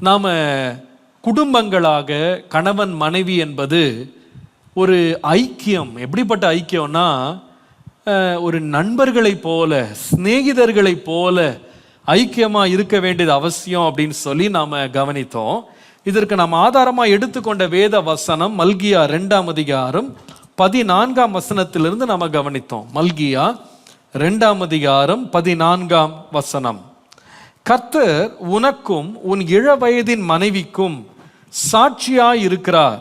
நாம் குடும்பங்களாக கணவன் மனைவி என்பது ஒரு ஐக்கியம். எப்படிப்பட்ட ஐக்கியம்னா, ஒரு நண்பர்களைப் போல, சிநேகிதர்களைப் போல ஐக்கியமாக இருக்க வேண்டியது அவசியம் அப்படின்னு சொல்லி நாம் கவனித்தோம். இதற்கு நாம் ஆதாரமாக எடுத்துக்கொண்ட வேத வசனம் மல்கியா 2ஆம் அதிகாரம் 14ஆம் வசனத்திலிருந்து நாம் கவனித்தோம். மல்கியா 2ஆம் அதிகாரம் 14ஆம் வசனம். கர்த்தர் உனக்கும் உன் இளவயதின் மனைவிக்கும் சாட்சியாய் இருக்கிறார்.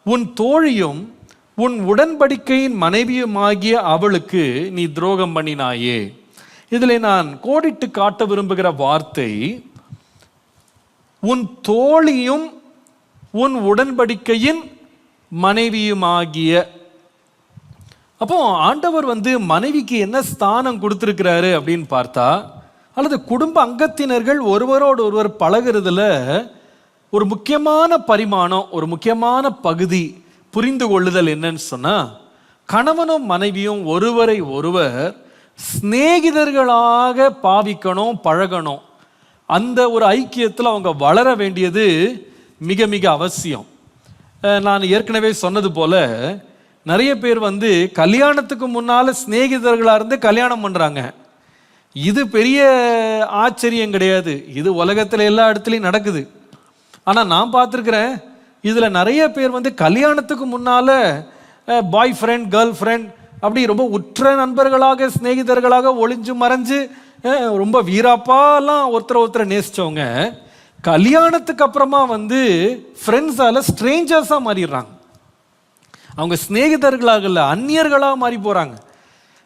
உன் தோழியும் உன் உடன்படிக்கையின் மனைவியுமாகிய அவளுக்கு நீ துரோகம் பண்ணினாயே. இதில் நான் கோடிட்டு காட்ட விரும்புகிற வார்த்தை உன் தோழியும் உன் உடன்படிக்கையின் மனைவியுமாகிய. அப்போ ஆண்டவர் மனைவிக்கு என்ன ஸ்தானம் கொடுத்திருக்கிறாரு அப்படின்னு பார்த்தா, அல்லது குடும்ப அங்கத்தினர்கள் ஒருவரோடு ஒருவர் பழகிறதுல ஒரு முக்கியமான பரிமாணம், ஒரு முக்கியமான பகுதி புரிந்து கொள்ளுதல் என்னன்னு சொன்னா, கணவனும் மனைவியும் ஒருவரை ஒருவர் சிநேகிதர்களாக பாவிக்கணும், பழகணும். அந்த ஒரு ஐக்கியத்தில் அவங்க வளர வேண்டியது மிக மிக அவசியம். நான் ஏற்கனவே சொன்னது போல நிறைய பேர் கல்யாணத்துக்கு முன்னால் சிநேகிதர்களாக இருந்து கல்யாணம் பண்ணுறாங்க. இது பெரிய ஆச்சரியம் கிடையாது, இது உலகத்தில் எல்லா இடத்துலையும் நடக்குது. ஆனால் நான் பார்த்துருக்குறேன், இதில் நிறைய பேர் கல்யாணத்துக்கு முன்னால் பாய் ஃப்ரெண்ட், கேர்ள் ஃப்ரெண்ட் அப்படி ரொம்ப உற்ற நண்பர்களாக, சிநேகிதர்களாக ஒளிஞ்சு மறைஞ்சு ரொம்ப வீராப்பாலாம் ஒருத்தரை நேசித்தவங்க கல்யாணத்துக்கு அப்புறமா ஃப்ரெண்ட்ஸால் ஸ்ட்ரேஞ்சர்ஸாக மாறிடுறாங்க. அவங்க சிநேகிதர்களாக இல்லை, அந்நியர்களாக மாறி போகிறாங்க.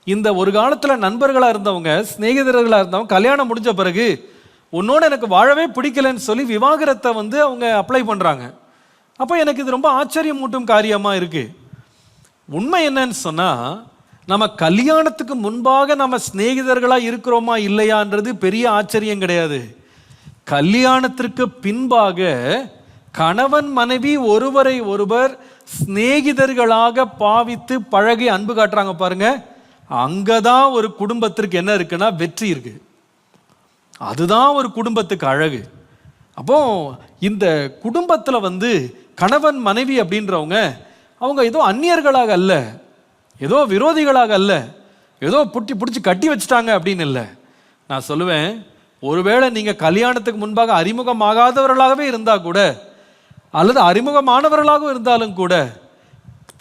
இந்த ஒரு காலத்தில் நண்பர்களாக இருந்தவங்க, சிநேகிதர்களாக இருந்தவங்க கல்யாணம் முடிஞ்ச பிறகு உன்னோட எனக்கு வாழவே பிடிக்கலன்னு சொல்லி விவாகரத்தை அவங்க அப்ளை பண்ணுறாங்க. அப்போ எனக்கு இது ரொம்ப ஆச்சரியமூட்டும் காரியமாக இருக்குது. உண்மை என்னன்னு சொன்னால், நம்ம கல்யாணத்துக்கு முன்பாக நம்ம சிநேகிதர்களாக இருக்கிறோமா இல்லையான்றது பெரிய ஆச்சரியம் கிடையாது. கல்யாணத்திற்கு பின்பாக கணவன் மனைவி ஒருவரை ஒருவர் சிநேகிதர்களாக பாவித்து பழகி அன்பு காட்டுறாங்க பாருங்க, அங்கதான் ஒரு குடும்பத்திற்கு என்ன இருக்குன்னா வெற்றி இருக்கு. அதுதான் ஒரு குடும்பத்துக்கு அழகு. அப்போ இந்த குடும்பத்தில் கணவன் மனைவி அப்படின்றவங்க அவங்க ஏதோ அந்நியர்களாக அல்ல, ஏதோ விரோதிகளாக அல்ல, ஏதோ பிடிச்சி கட்டி வச்சுட்டாங்க அப்படின்னு இல்லை. நான் சொல்லுவேன், ஒருவேளை நீங்கள் கல்யாணத்துக்கு முன்பாக அறிமுகமாகாதவர்களாகவே இருந்தால் கூட, அல்லது அறிமுகமானவர்களாகவும் இருந்தாலும் கூட,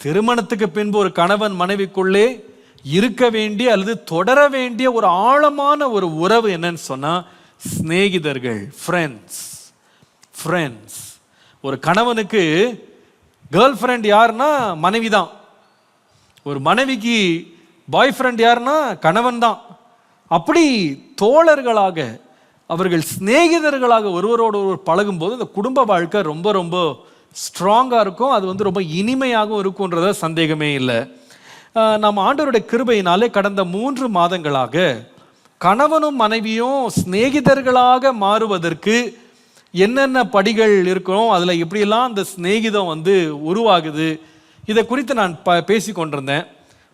திருமணத்துக்கு பின்பு ஒரு கணவன் மனைவிக்குள்ளே இருக்க வேண்டிய அல்லது தொடர வேண்டிய ஒரு ஆழமான ஒரு உறவு என்னன்னு சொன்னால் சிநேகிதர்கள், ஃப்ரெண்ட்ஸ். ஒரு கணவனுக்கு கேர்ள் ஃப்ரெண்ட் யாருன்னா மனைவி தான். ஒரு மனைவிக்கு பாய் ஃப்ரெண்ட் யாருன்னா கணவன் தான். அப்படி தோழர்களாக, அவர்கள் சிநேகிதர்களாக ஒருவரோடு ஒருவர் பழகும்போது இந்த குடும்ப வாழ்க்கை ரொம்ப ரொம்ப ஸ்ட்ராங்காக இருக்கும். அது ரொம்ப இனிமையாகவும் இருக்கும்ன்றத சந்தேகமே இல்லை. நம்ம ஆண்டவருடைய கிருபையினாலே கடந்த 3 மாதங்களாக கணவனும் மனைவியும் சிநேகிதர்களாக மாறுவதற்கு என்னென்ன படிகள் இருக்கணும், அதில் எப்படியெல்லாம் அந்த சிநேகிதம் உருவாகுது, இதை குறித்து நான் பேசி கொண்டிருந்தேன்.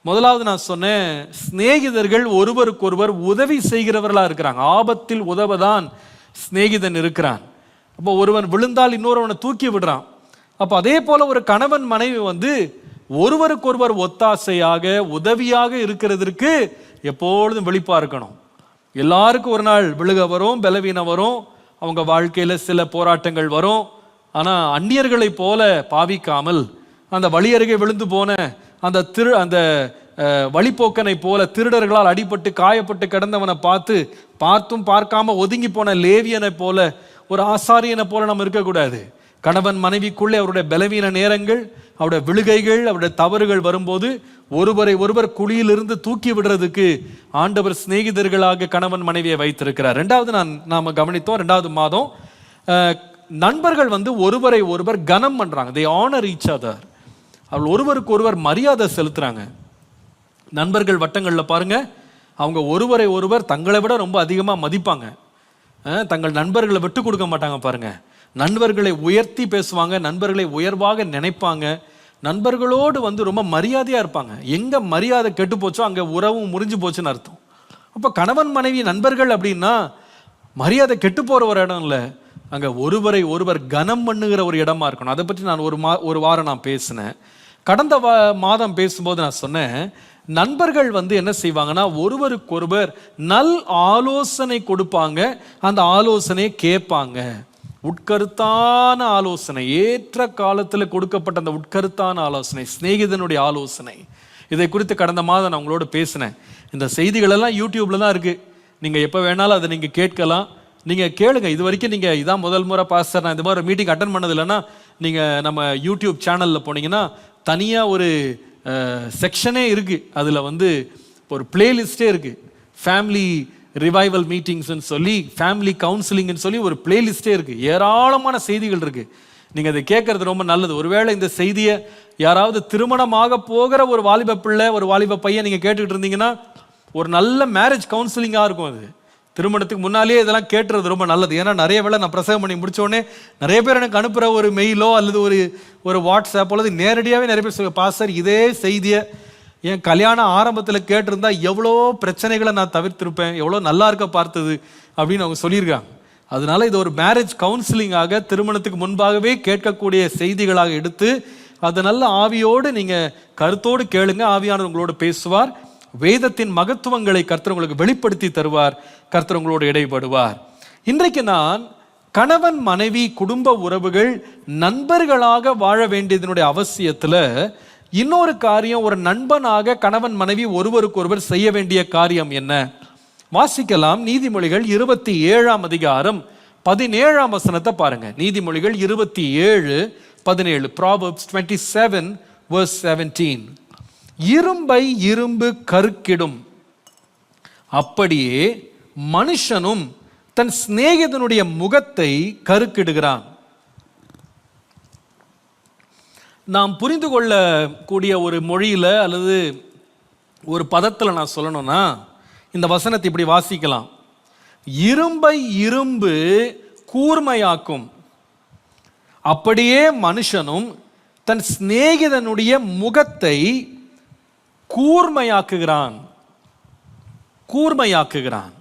முதலாவது நான் சொன்னேன், சிநேகிதர்கள் ஒருவருக்கொருவர் உதவி செய்கிறவர்களாக இருக்கிறாங்க. ஆபத்தில் உதவதான் சிநேகிதன் இருக்கிறான். அப்போ ஒருவன் விழுந்தால் இன்னொருவனை தூக்கி விடுறான். அப்போ அதே போல ஒரு கணவன் மனைவி ஒருவருக்கொருவர் ஒத்தாசையாக, உதவியாக இருக்கிறதுக்கு எப்பொழுதும் வெளிப்பா இருக்கணும். எல்லாருக்கும் ஒரு நாள் விழுக வரும், பலவீனம் வரும், அவங்க வாழ்க்கையில் சில போராட்டங்கள் வரும். ஆனால் அந்நியர்களை போல பாவிக்காமல், அந்த வழி அருகே விழுந்து போன அந்த வழிப்போக்கனை போல, திருடர்களால் அடிபட்டு காயப்பட்டு கிடந்தவனை பார்த்தும் பார்க்காம ஒதுங்கி போன லேவியனை போல, ஒரு ஆசாரியனை போல நம்ம இருக்கக்கூடாது. கணவன் மனைவிக்குள்ளே அவருடைய பலவீன நேரங்கள், அவருடைய விழுகைகள், அவருடைய தவறுகள் வரும்போது ஒருவரை ஒருவர் குழியிலிருந்து தூக்கி விடுறதுக்கு ஆண்டவர் சிநேகிதர்களாக கணவன் மனைவியை வைத்திருக்கிறார். நாம் கவனித்தோம், 2வது மாதம் நண்பர்கள் ஒருவரை ஒருவர் கனம் பண்றாங்க. they honor each other. அவர்கள் ஒருவருக்கு ஒருவர் மரியாதை செலுத்துறாங்க. நண்பர்கள் வட்டங்களில் பாருங்க, அவங்க ஒருவரை ஒருவர் தங்களை விட ரொம்ப அதிகமாக மதிப்பாங்க. தங்கள் நண்பர்களை விட்டு கொடுக்க மாட்டாங்க பாருங்க. நண்பர்களை உயர்த்தி பேசுவாங்க, நண்பர்களை உயர்வாக நினைப்பாங்க, நண்பர்களோடு ரொம்ப மரியாதையாக இருப்பாங்க. எங்கே மரியாதை கெட்டு போச்சோ அங்கே உறவும் முறிஞ்சு போச்சுன்னு அர்த்தம். அப்போ கணவன் மனைவி நண்பர்கள் அப்படின்னா மரியாதை கெட்டு போகிற ஒரு இடம் இல்லை, அங்கே ஒருவரை ஒருவர் கனம் பண்ணுகிற ஒரு இடமா இருக்கணும். அதை பற்றி நான் ஒரு வாரம் நான் பேசினேன். கடந்த மாதம் பேசும்போது நான் சொன்னேன், நண்பர்கள் வந்து என்ன செய்வாங்கன்னா ஒருவருக்கொருவர் நல் ஆலோசனை கொடுப்பாங்க, அந்த ஆலோசனையை கேட்பாங்க. உட்கருத்தான ஆலோசனை, ஏற்ற காலத்தில் கொடுக்கப்பட்ட அந்த உட்கருத்தான ஆலோசனை, சிநேகிதனுடைய ஆலோசனை, இதை குறித்து கடந்த மாதம் நான் உங்களோட பேசினேன். இந்த செய்திகள் எல்லாம் யூடியூப்ல தான் இருக்கு. நீங்க எப்போ வேணாலும் அதை நீங்க கேட்கலாம், நீங்க கேளுங்க. இது வரைக்கும் நீங்க இதான் முதல் முறை பாஸ்டர் நான் இந்த மாதிரி மீட்டிங் அட்டன் பண்ணது இல்லைன்னா, நீங்க நம்ம யூடியூப் சேனல்ல போனீங்கன்னா தனியா ஒரு செக்ஷனே இருக்கு. அதுல வந்து ஒரு பிளேலிஸ்டே இருக்கு. ஃபேமிலி ரிவைவல் மீட்டிங்ஸ்ன்னு சொல்லி, ஃபேமிலி கவுன்சிலிங்னு சொல்லி ஒரு பிளேலிஸ்டே இருக்கு. ஏராளமான செய்திகள் இருக்கு. நீங்க அதை கேட்கறது ரொம்ப நல்லது. ஒருவேளை இந்த செய்தியை யாராவது திருமணமாக போகிற ஒரு வாலிப பிள்ளை, ஒரு வாலிப பையன் நீங்க கேட்டுக்கிட்டு இருந்தீங்கன்னா, ஒரு நல்ல மேரேஜ் கவுன்சிலிங்கா இருக்கும். அது திருமணத்துக்கு முன்னாலேயே இதெல்லாம் கேட்டுறது ரொம்ப நல்லது. ஏன்னா நிறைய வேளை நான் பிரசவம் பண்ணி முடிச்ச உடனே நிறைய பேர் எனக்கு அனுப்புகிற ஒரு மெயிலோ அல்லது ஒரு வாட்ஸ்அப்போ அல்லது நேரடியாகவே நிறைய பேர் சொல்லுங்க, பாஸ்டர் இதே செய்தியை என் கல்யாணம் ஆரம்பத்தில் கேட்டிருந்தா எவ்வளோ பிரச்சனைகளை நான் தவிர்த்திருப்பேன், எவ்வளோ நல்லா இருக்க பார்த்தது அப்படின்னு அவங்க சொல்லியிருக்காங்க. அதனால இது ஒரு மேரேஜ் கவுன்சிலிங்காக, திருமணத்துக்கு முன்பாகவே கேட்கக்கூடிய செய்திகளாக எடுத்து அதை நல்ல ஆவியோடு நீங்க கருத்தோடு கேளுங்க. ஆவியானவர் உங்களோடு பேசுவார். வேதத்தின் மகத்துவங்களை கர்த்தர் உங்களுக்கு வெளிப்படுத்தி தருவார். கர்த்தர் உங்களோடு இடைப்படுவார். இன்றைக்கு நான் கணவன் மனைவி குடும்ப உறவுகள் நண்பர்களாக வாழ வேண்டியதனுடைய அவசியத்துல இன்னொரு காரியம், ஒரு நண்பனாக கணவன் மனைவி ஒருவருக்கு ஒருவர் செய்ய வேண்டிய காரியம் என்ன வாசிக்கலாம். நீதிமொழிகள் 27ஆம் அதிகாரம் 17ஆம் வசனத்தை பாருங்க. நீதிமொழிகள் 27:17. Proverbs 27 verse 17. இரும்பை இரும்பு கருக்கிடும், அப்படியே மனுஷனும் தன் சிநேகிதனுடைய முகத்தை கருக்கிடுகிறான். நாம் புரிந்து கொள்ளக்கூடிய ஒரு மொழியில அல்லது ஒரு பதத்தில் நான் சொல்லணும்னா இந்த வசனத்தை இப்படி வாசிக்கலாம். இரும்பை இரும்பு கூர்மையாக்கும், அப்படியே மனுஷனும் தன் சிநேகிதனுடைய முகத்தை கூர்மையாக்குகிறான்.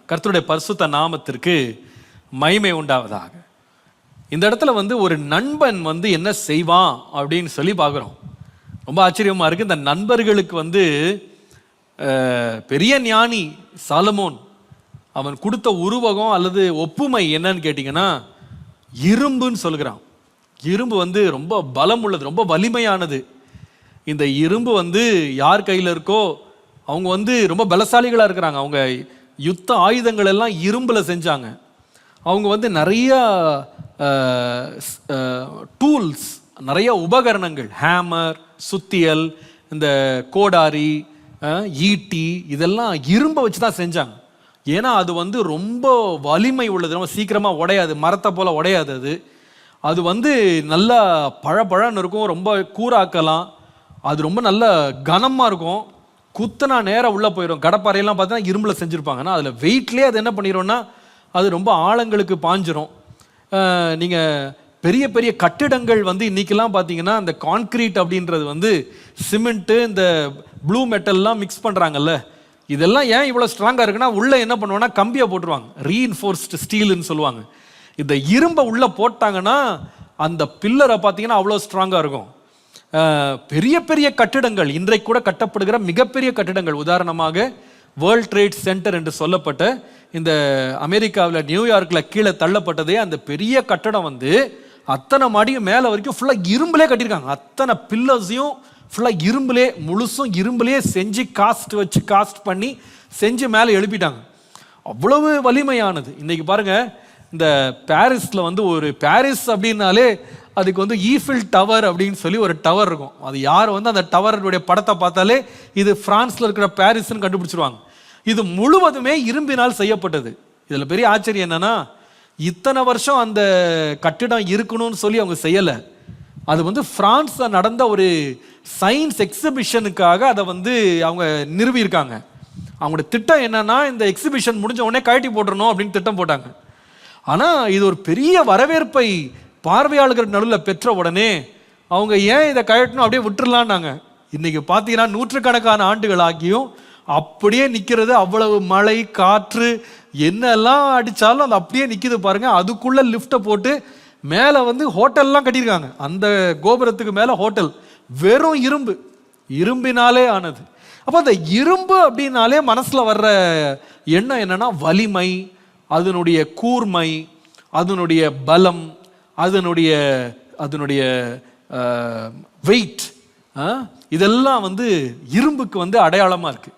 கர்த்தருடைய பரிசுத்த நாமத்திற்கு மகிமை உண்டாவதாக. இந்த இடத்துல வந்து ஒரு நண்பன் வந்து என்ன செய்வான் அப்படின்னு சொல்லி பார்க்குறோம். ரொம்ப ஆச்சரியமா இருக்கு. இந்த நண்பர்களுக்கு வந்து பெரிய ஞானி சாலமோன் அவன் கொடுத்த உருவகம் அல்லது ஒப்புமை என்னன்னு கேட்டிங்கன்னா இரும்புன்னு சொல்கிறான். இரும்பு வந்து ரொம்ப பலம் உள்ளது, ரொம்ப வலிமையானது. இந்த இரும்பு வந்து யார் கையில் இருக்கோ அவங்க வந்து ரொம்ப பலசாலிகளாக இருக்கிறாங்க. அவங்க யுத்த ஆயுதங்கள் எல்லாம் இரும்பில் செஞ்சாங்க. அவங்க வந்து நிறைய டூல்ஸ், நிறைய உபகரணங்கள், ஹேமர், சுத்தியல், இந்த கோடாரி, ஈட்டி, இதெல்லாம் இரும்பை வச்சு தான் செஞ்சாங்க. ஏன்னா அது வந்து ரொம்ப வலிமை உள்ளது, ரொம்ப சீக்கிரமாக உடையாது, மரத்தை போல் உடையாது. அது வந்து நல்லா பழன்னு இருக்கும், ரொம்ப கூராக்கலாம். அது ரொம்ப நல்ல கனமாக இருக்கும். குத்தனா நேராக உள்ளே போயிடும். கடப்பாறையெல்லாம் பார்த்தீங்கன்னா இரும்பில் செஞ்சுருப்பாங்கன்னா அதில் வெயிட்லேயே அது என்ன பண்ணிடும்னா அது ரொம்ப ஆழங்களுக்கு பாஞ்சிரும். நீங்கள் பெரிய பெரிய கட்டிடங்கள் வந்து இன்றைக்கெல்லாம் பார்த்தீங்கன்னா அந்த கான்கிரீட் அப்படின்றது வந்து சிமெண்ட்டு, இந்த ப்ளூ மெட்டல்லாம் மிக்ஸ் பண்ணுறாங்கல்ல, இதெல்லாம் ஏன் இவ்வளோ ஸ்ட்ராங்காக இருக்குன்னா உள்ளே என்ன பண்ணுவாங்கன்னா கம்பியை போட்டுருவாங்க, ரீஇன்ஃபோர்ஸ்டு ஸ்டீல்னு சொல்லுவாங்க. இந்த இரும்பை உள்ளே போட்டாங்கன்னா அந்த பில்லரை பார்த்தீங்கன்னா அவ்வளோ ஸ்ட்ராங்காக இருக்கும். பெரிய பெரிய கட்டிடங்கள், இன்றைக்கு கூட கட்டப்படுகிற மிகப்பெரிய கட்டிடங்கள், உதாரணமாக வேர்ல்ட் ட்ரேட் சென்டர் என்று சொல்லப்பட்ட இந்த அமெரிக்காவில் நியூயார்க்கில் கீழே தள்ளப்பட்டதே அந்த பெரிய கட்டடம் வந்து அத்தனை மாடியும் மேலே வரைக்கும் ஃபுல்லாக இரும்புலே கட்டியிருக்காங்க. அத்தனை பில்லர்ஸையும் ஃபுல்லாக இரும்புலே, முழுசும் இரும்புலேயே செஞ்சு காஸ்ட் பண்ணி செஞ்சு மேலே எழுப்பிட்டாங்க. அவ்வளவு வலிமையானது. இன்னைக்கு பாருங்க, இந்த பாரிஸில் வந்து ஒரு பாரிஸ் அப்படின்னாலே அதுக்கு வந்து ஈஃபில் டவர் அப்படின்னு சொல்லி ஒரு டவர் இருக்கும். அது யார் வந்து அந்த டவருடைய படத்தை பார்த்தாலே இது பிரான்ஸ்ல இருக்கிற பாரிஸ்ன்னு கண்டுபிடிச்சிருவாங்க. இது முழுவதுமே இரும்பினால் செய்யப்பட்டது. இதுல பெரிய ஆச்சரியம் என்னன்னா, இத்தனை வருஷம் அந்த கட்டிடம் இருக்கணும்னு சொல்லி அவங்க செய்யலை. அது வந்து பிரான்ஸ்ல நடந்த ஒரு சயின்ஸ் எக்ஸிபிஷனுக்காக அதை வந்து அவங்க நிறுவியிருக்காங்க. அவங்களோட திட்டம் என்னன்னா, இந்த எக்ஸிபிஷன் முடிஞ்ச உடனே கழட்டி போட்டுறணும் அப்படின்னு திட்டம் போட்டாங்க. ஆனா இது ஒரு பெரிய வரவேற்பை பார்வையாளர்கள் நடுவில் பெற்ற உடனே அவங்க ஏன் இதை கழட்டணும், அப்படியே விட்டுறலான்னாங்க. இன்னைக்கு பார்த்தீங்கன்னா நூற்றுக்கணக்கான ஆண்டுகள் ஆகியும் அப்படியே நிற்கிறது. அவ்வளவு மழை, காற்று, என்னெல்லாம் அடிச்சாலும் அது அப்படியே நிக்குது பாருங்க. அதுக்குள்ள லிஃப்ட்டை போட்டு மேலே வந்து ஹோட்டல்லாம் கட்டியிருக்காங்க. அந்த கோபுரத்துக்கு மேலே ஹோட்டல், வெறும் இரும்பு, இரும்பினாலே ஆனது. அப்போ அந்த இரும்பு அப்படின்னாலே மனசுல வர்ற எண்ணம் என்னன்னா வலிமை, அதனுடைய கூர்மை, அதனுடைய பலம், அதனுடைய அதனுடைய வெயிட், இதெல்லாம் வந்து இரும்புக்கு வந்து அடையாளமா இருக்கு.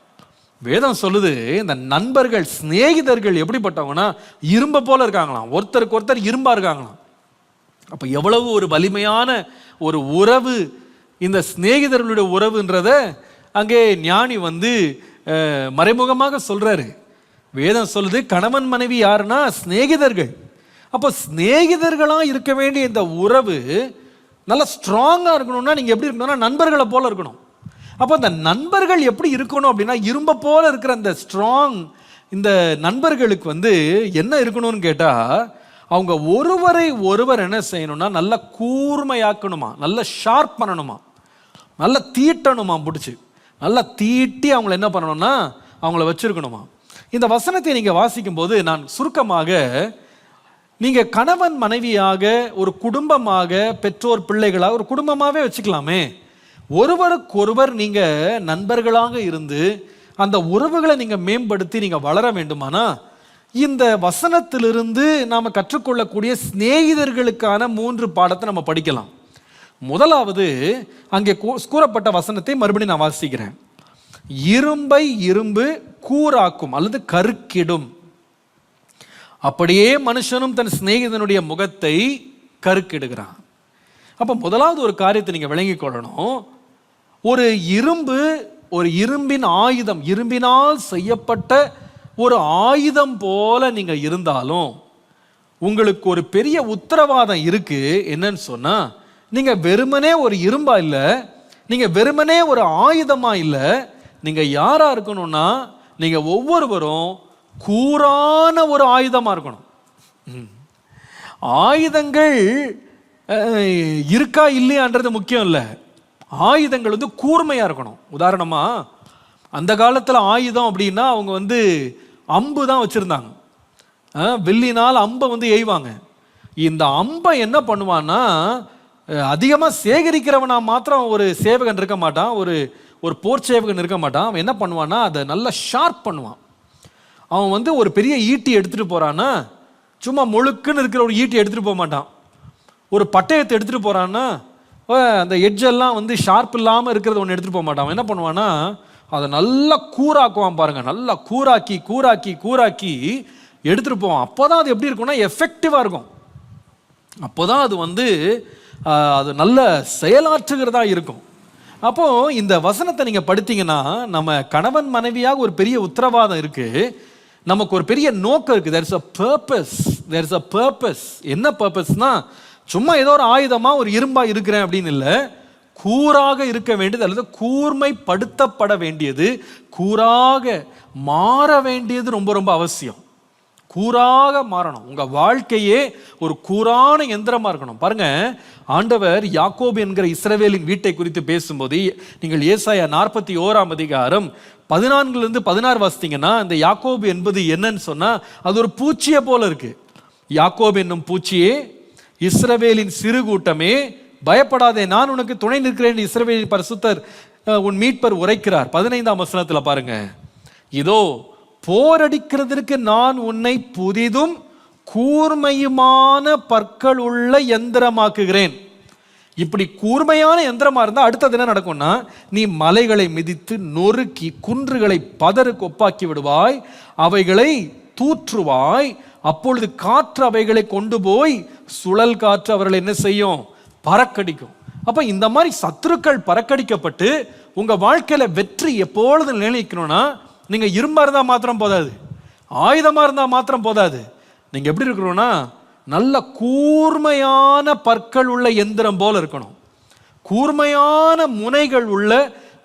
வேதம் சொல்லுது, இந்த நண்பர்கள், சிநேகிதர்கள் எப்படிப்பட்டவங்கன்னா இரும்பை போல இருக்காங்களாம், ஒருத்தருக்கு ஒருத்தர் இரும்பா இருக்காங்களாம். அப்ப எவ்வளவு ஒரு வலிமையான ஒரு உறவு இந்த சிநேகிதர்களுடைய உறவுன்றத அங்கே ஞானி வந்து மறைமுகமாக சொல்றாரு. வேதம் சொல்லுது, கணவன் மனைவி யாருன்னா சிநேகிதர்கள். அப்போ சிநேகிதர்களா இருக்க வேண்டிய இந்த உறவு நல்லா ஸ்ட்ராங்கா இருக்கணும்னா நீங்க எப்படி இருக்கணும்னா நண்பர்களை போல இருக்கணும். அப்போ இந்த நண்பர்கள் எப்படி இருக்கணும் அப்படின்னா இரும்பை போல இருக்கிற இந்த ஸ்ட்ராங் இந்த நண்பர்களுக்கு வந்து என்ன இருக்கணும்னு கேட்டா, அவங்க ஒருவரை ஒருவர் என்ன செய்யணும்னா நல்லா கூர்மையாக்கணுமா, நல்லா ஷார்ப் பண்ணணுமா, நல்லா தீட்டணுமா, பிடிச்சி நல்லா தீட்டி அவங்கள என்ன பண்ணணும்னா அவங்கள வச்சிருக்கணுமா. இந்த வசனத்தை நீங்க வாசிக்கும் போது நான் சுருக்கமாக, நீங்க கணவன் மனைவியாக, ஒரு குடும்பமாக, பெற்றோர் பிள்ளைகளாக ஒரு குடும்பமாகவே வச்சுக்கலாமே. ஒருவருக்கொருவர் நீங்க நண்பர்களாக இருந்து அந்த உறவுகளை நீங்க மேம்படுத்தி நீங்க வளர வேண்டுமானா இந்த வசனத்திலிருந்து நாம கற்றுக்கொள்ளக்கூடிய சிநேகிதர்களுக்கான 3 பாடத்தை நம்ம படிக்கலாம். முதலாவது, அங்கே கூறப்பட்ட வசனத்தை மறுபடியும் நான் வாசிக்கிறேன். இரும்பை இரும்பு கூராக்கும் அல்லது கருக்கிடும், அப்படியே மனுஷனும் தன் சிநேகிதனுடைய முகத்தை கருக்கிடுகிறான். அப்ப முதலாவது ஒரு காரியத்தை நீங்க விளங்கிக் கொள்ளணும். ஒரு இரும்பு, ஒரு இரும்பின் ஆயுதம், இரும்பினால் செய்யப்பட்ட ஒரு ஆயுதம் போல நீங்க இருந்தாலும் உங்களுக்கு ஒரு பெரிய உத்தரவாதம் இருக்கு. என்னன்னு சொன்னா, நீங்க வெறுமனே ஒரு இரும்பா இல்ல, நீங்க வெறுமனே ஒரு ஆயுதமா இல்ல, நீங்க யாரா இருக்கணும்னா நீங்க ஒவ்வொருவரும் கூரான ஒரு ஆயுதமா இருக்கணும். ஆயுதங்கள் இருக்கா இல்லையான்றது முக்கியம் இல்லை, ஆயுதங்கள் வந்து கூர்மையா இருக்கணும். உதாரணமா அந்த காலத்துல ஆயுதம் அப்படின்னா அவங்க வந்து அம்பு தான் வச்சிருந்தாங்க. வெள்ளினால் அம்பை வந்து எய்வாங்க. இந்த அம்பை என்ன பண்ணுவான்னா, அதிகமா சேகரிக்கிறவனா மாத்திரம் ஒரு சேவகன் இருக்க மாட்டான், ஒரு போர் சேவகன் இருக்க மாட்டான். அவன் என்ன பண்ணுவான்னா அதை நல்லா ஷார்ப் பண்ணுவான். அவன் வந்து ஒரு பெரிய ஈட்டி எடுத்துட்டு போறான்னா சும்மா முழுக்குன்னு இருக்கிற ஒரு ஈட்டி எடுத்துட்டு போக மாட்டான். ஒரு பட்டயத்தை எடுத்துட்டு போறான்னா அந்த எட்ஜெல்லாம் வந்து ஷார்ப் இல்லாமல் இருக்கிறத ஒன்று எடுத்துட்டு போக மாட்டான். அவன் என்ன பண்ணுவான்னா அதை நல்லா கூராக்குவான் பாருங்க, நல்லா கூராக்கி கூராக்கி கூராக்கி எடுத்துட்டு போவான். அப்போதான் அது எப்படி இருக்கும்னா எஃபெக்டிவா இருக்கும். அப்போதான் அது வந்து அது நல்ல செயலாற்றுகிறதா இருக்கும். அப்போ இந்த வசனத்தை நீங்க படித்தீங்கன்னா, நம்ம கணவன் மனைவியாக ஒரு பெரிய உத்தரவாதம் இருக்கு, நமக்கு ஒரு பெரிய நோக்கம் இருக்கு. there is a purpose, there is a purpose. என்ன பர்பஸ்னா, சும்மா ஏதோ ஒரு ஆயுதமா ஒரு இரும்பா இருக்கிறேன் அப்படின்னு இல்லை, கூராக இருக்க வேண்டியது அல்லது கூர்மைப்படுத்தப்பட வேண்டியது, கூராக மாற வேண்டியது ரொம்ப ரொம்ப அவசியம். கூராக மாறணும். உங்க வாழ்க்கையே ஒரு கூரான எந்திரமா இருக்கணும். பாருங்க, ஆண்டவர் யாக்கோபு என்கிற இஸ்ரவேலின் வீட்டை குறித்து பேசும்போது நீங்கள் ஏசாயா 41 அதிகாரம் 14-16 வாசித்தீங்கன்னா, இந்த யாக்கோபு என்பது என்னன்னு சொன்னா அது ஒரு பூச்சியை போல இருக்கு. யாக்கோபு என்னும் பூச்சியே, இஸ்ரவேலின் சிறு கூட்டமே, பயப்படாதே, நான் உனக்கு துணை நிற்கிறேன், இஸ்ரவேலின் பரிசுத்தர் உன் மீட்பர் உரைக்கிறார். 15ஆம் வசனத்துல பாருங்க, இதோ போரடிக்கிறதற்கு நான் உன்னை புதிதும் கூர்மையுமான பற்கள் உள்ள எந்திரமாக்குகிறேன். இப்படி கூர்மையான எந்திரமா இருந்தா அடுத்தது என்ன நடக்கும்னா, நீ மலைகளை மிதித்து நொறுக்கி குன்றுகளை பதருக்கு ஒப்பாக்கி விடுவாய், அவைகளை தூற்றுவாய், அப்பொழுது காற்று அவைகளை கொண்டு போய் சுழல் காற்று அவர்களை என்ன செய்யும், பறக்கடிக்கும். அப்ப இந்த மாதிரி சத்துருக்கள் பறக்கடிக்கப்பட்டு உங்க வாழ்க்கையில வெற்றி எப்பொழுது நிலைக்கணும்னா, நீங்க இரும்பா இருந்தா மாத்திரம் போதாது, ஆயுதமா இருந்தா மாத்திரம் போதாது, நீங்க எப்படி இருக்கணும்னா நல்ல கூர்மையான பற்கள் உள்ள எந்திரம் போல இருக்கணும். கூர்மையான முனைகள் உள்ள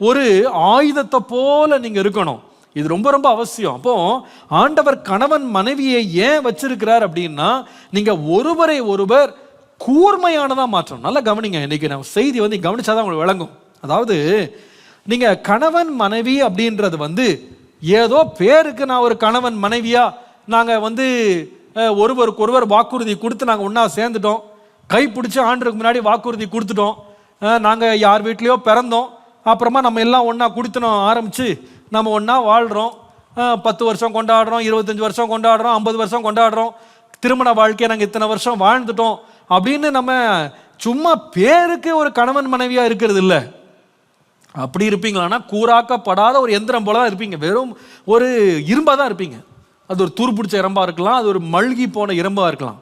ஒரு ஆயுதத்தை போல நீங்க இருக்கணும். இது ரொம்ப ரொம்ப அவசியம். அப்போ ஆண்டவர் கணவன் மனைவியை ஏன் வச்சிருக்கிறார் அப்படின்னா, நீங்க ஒருவரை ஒருவர் கூர்மையானதா மாற்றணும். நல்லா கவனிங்க, இன்னைக்கு நம்ம செய்தி வந்து கவனிச்சாதான் உங்களுக்கு விளங்கும். அதாவது நீங்க கணவன் மனைவி அப்படின்றது வந்து ஏதோ பேருக்கு நான் ஒரு கணவன் மனைவியா நாங்கள் வந்து ஒருவருக்கு ஒருவர் வாக்குறுதி கொடுத்து நாங்கள் ஒன்றா சேர்ந்துட்டோம், கை பிடிச்சி ஆண்டுக்கு முன்னாடி வாக்குறுதி கொடுத்துட்டோம், நாங்கள் யார் வீட்லேயோ பிறந்தோம், அப்புறமா நம்ம எல்லாம் ஒன்றா குடித்தனம் ஆரம்பித்து நம்ம ஒன்றா வாழ்கிறோம், 10 வருஷம் கொண்டாடுறோம், 25 வருஷம் கொண்டாடுறோம், 50 வருஷம் கொண்டாடுறோம், திருமண வாழ்க்கையை நாங்கள் இத்தனை வருஷம் வாழ்ந்துட்டோம் அப்படின்னு நம்ம சும்மா பேருக்கு ஒரு கணவன் மனைவியாக இருக்கிறது இல்லை. அப்படி இருப்பீங்களான்னா கூறாக்கப்படாத ஒரு எந்திரம் போல தான் இருப்பீங்க, வெறும் ஒரு இரும்பாக தான் இருப்பீங்க. அது ஒரு துருப்பிடிச்ச இரும்பாக இருக்கலாம், அது ஒரு மல்கி போன இரும்பாக இருக்கலாம்.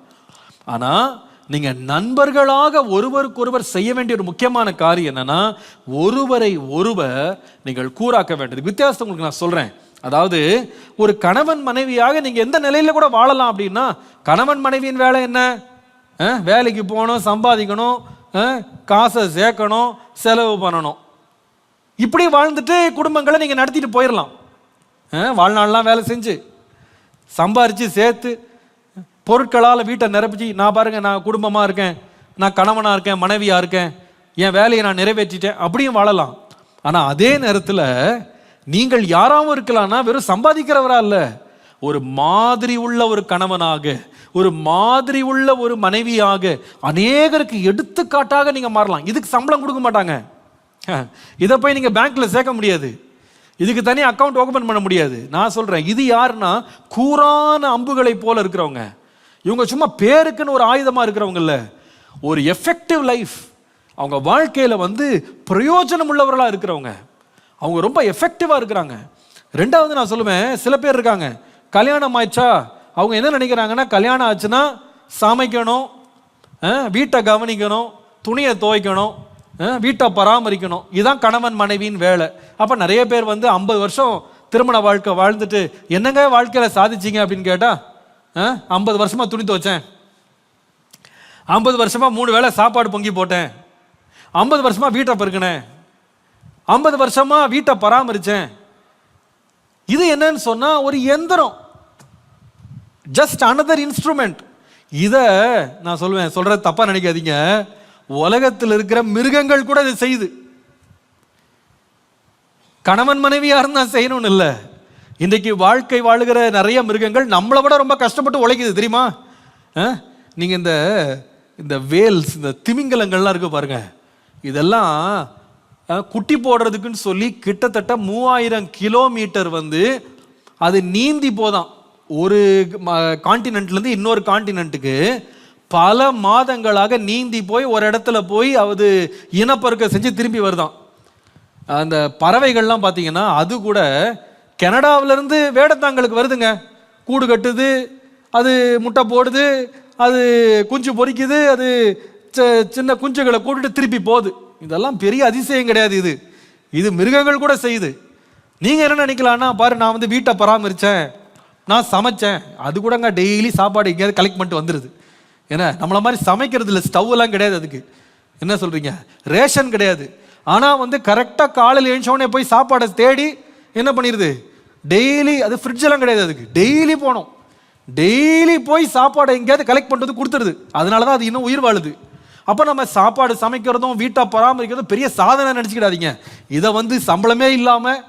ஆனால் நீங்கள் நண்பர்களாக ஒருவருக்கொருவர் செய்ய வேண்டிய ஒரு முக்கியமான காரியம் என்னன்னா, ஒருவரை ஒருவர் நீங்கள் கூறாக்க வேண்டியது. வித்தியாசத்தை உங்களுக்கு நான் சொல்கிறேன். அதாவது ஒரு கணவன் மனைவியாக நீங்கள் எந்த நிலையில கூட வாழலாம் அப்படின்னா, கணவன் மனைவியின் வேலை என்ன? வேலைக்கு போகணும், சம்பாதிக்கணும், காசை சேர்க்கணும், செலவு பண்ணணும். இப்படி வாழ்ந்துட்டு குடும்பங்களை நீங்கள் நடத்திட்டு போயிடலாம். வாழ்நாள்லாம் வேலை செஞ்சு சம்பாரித்து சேர்த்து பொருட்களால் வீட்டை நிரப்பிச்சு, நான் பாருங்க நான் குடும்பமாக இருக்கேன், நான் கணவனாக இருக்கேன், மனைவியாக இருக்கேன், என் வேலையை நான் நிறைவேற்றிட்டேன், அப்படியும் வாழலாம். ஆனால் அதே நேரத்தில் நீங்கள் யாராவும் இருக்கலாம்னா வெறும் சம்பாதிக்கிறவரா இல்லை, ஒரு மாதிரி உள்ள ஒரு கணவனாக, ஒரு மாதிரி உள்ள ஒரு மனைவியாக, அநேகருக்கு எடுத்துக்காட்டாக நீங்கள் மாறலாம். இதுக்கு சம்பளம் கொடுக்க மாட்டாங்க, இதை போய் நீங்கள் பேங்க்ல சேர்க்க முடியாது, இதுக்கு தனி அக்கௌண்ட் ஓபன் பண்ண முடியாது. நான் சொல்றேன், இது யாருன்னா கூரான அம்புகளை போல இருக்கிறவங்க. இவங்க சும்மா பேருக்குன்னு ஒரு ஆயுதமா இருக்கிறவங்கல்ல, ஒரு எஃபெக்டிவ் லைஃப், அவங்க வாழ்க்கையில வந்து பிரயோஜனம் உள்ளவர்களா இருக்கிறவங்க, அவங்க ரொம்ப எஃபெக்டிவா இருக்கிறாங்க. ரெண்டாவது நான் சொல்லுவேன், சில பேர் இருக்காங்க கல்யாணம் ஆயிடுச்சா அவங்க என்ன நினைக்கிறாங்கன்னா, கல்யாணம் ஆச்சுன்னா சமைக்கணும், வீட்டை கவனிக்கணும், துணியை துவைக்கணும், வீட்டை பராமரிக்கணும், இதுதான் கணவன் மனைவியின் வேலை. அப்போ நிறைய பேர் வந்து 50 வருஷம் திருமண வாழ்க்கை வாழ்ந்துட்டு என்னங்க வாழ்க்கையில் சாதிச்சிங்க அப்படின்னு கேட்டால், 50 வருஷமா துணி துவைச்சேன், 50 வருஷமா 3 வேளை சாப்பாடு பொங்கி போட்டேன், 50 வருஷமா வீட்டை பெருக்கினேன், 50 வருஷமா வீட்டை பராமரித்தேன். இது என்னன்னு சொன்னால் ஒரு எந்திரம், ஜஸ்ட் அனதர் இன்ஸ்ட்ருமெண்ட். இதை நான் சொல்றது தப்பா நினைக்காதீங்க, உலகத்தில் இருக்கிற மிருகங்கள் கூட இதை செய்யுது. கணவன் மனைவியா இருந்தா செய்யணும்னு இல்லை. இன்றைக்கு வாழ்க்கை வாழுகிற நிறைய மிருகங்கள் நம்மளை விட ரொம்ப கஷ்டப்பட்டு உழைக்குது தெரியுமா? நீங்க இந்த வேல்ஸ், இந்த திமிங்கலங்கள்லாம் இருக்கு பாருங்க, இதெல்லாம் குட்டி போடுறதுக்குன்னு சொல்லி கிட்டத்தட்ட 3000 கிலோமீட்டர் வந்து அது நீந்தி போதான் ஒரு கான்டினென்ட்லேருந்து இன்னொரு கான்டினென்ட்டுக்கு பல மாதங்களாக நீந்தி போய் ஒரு இடத்துல போய் அது இனப்பெருக்க செஞ்சு திரும்பி வருதான். அந்த பறவைகள்லாம் பார்த்தீங்கன்னா அது கூட கனடாவிலேருந்து வேடத்தாங்களுக்கு வருதுங்க, கூடு கட்டுது, அது முட்டை போடுது, அது குஞ்சு பொறிக்குது, அது சின்ன குஞ்சுகளை கூட்டிட்டு திருப்பி போகுது. இதெல்லாம் பெரிய அதிசயம் கிடையாது, இது மிருகங்கள் கூட செய்யுது. நீங்கள் என்ன நினைக்கலான்னா, பாரு நான் வந்து வீட்டை பராமரித்தேன், நான் சமைச்சேன், அது கூடங்க டெய்லி சாப்பாடு எங்கேயாவது கலெக்ட் பண்ணிட்டு வந்துடுது. ஏன்னா நம்மள மாதிரி சமைக்கிறது இல்லை, ஸ்டவ் எல்லாம் கிடையாது, அதுக்கு என்ன சொல்றீங்க, ரேஷன் கிடையாது. ஆனால் வந்து கரெக்டாக காலையில் எழுந்தோடனே போய் சாப்பாடை தேடி என்ன பண்ணிடுது, டெய்லி, அது ஃப்ரிட்ஜெல்லாம் கிடையாது, அதுக்கு டெய்லி போனோம், டெய்லி போய் சாப்பாடை எங்கேயாவது கலெக்ட் பண்ணுறது கொடுத்துருது. அதனால தான் அது இன்னும் உயிர் வாழுது. அப்போ நம்ம சாப்பாடு சமைக்கிறதும் வீட்டை பராமரிக்கிறதும் பெரிய சாதனை நினச்சிக்கிடாதீங்க. இதை வந்து சம்பளமே இல்லாமல்,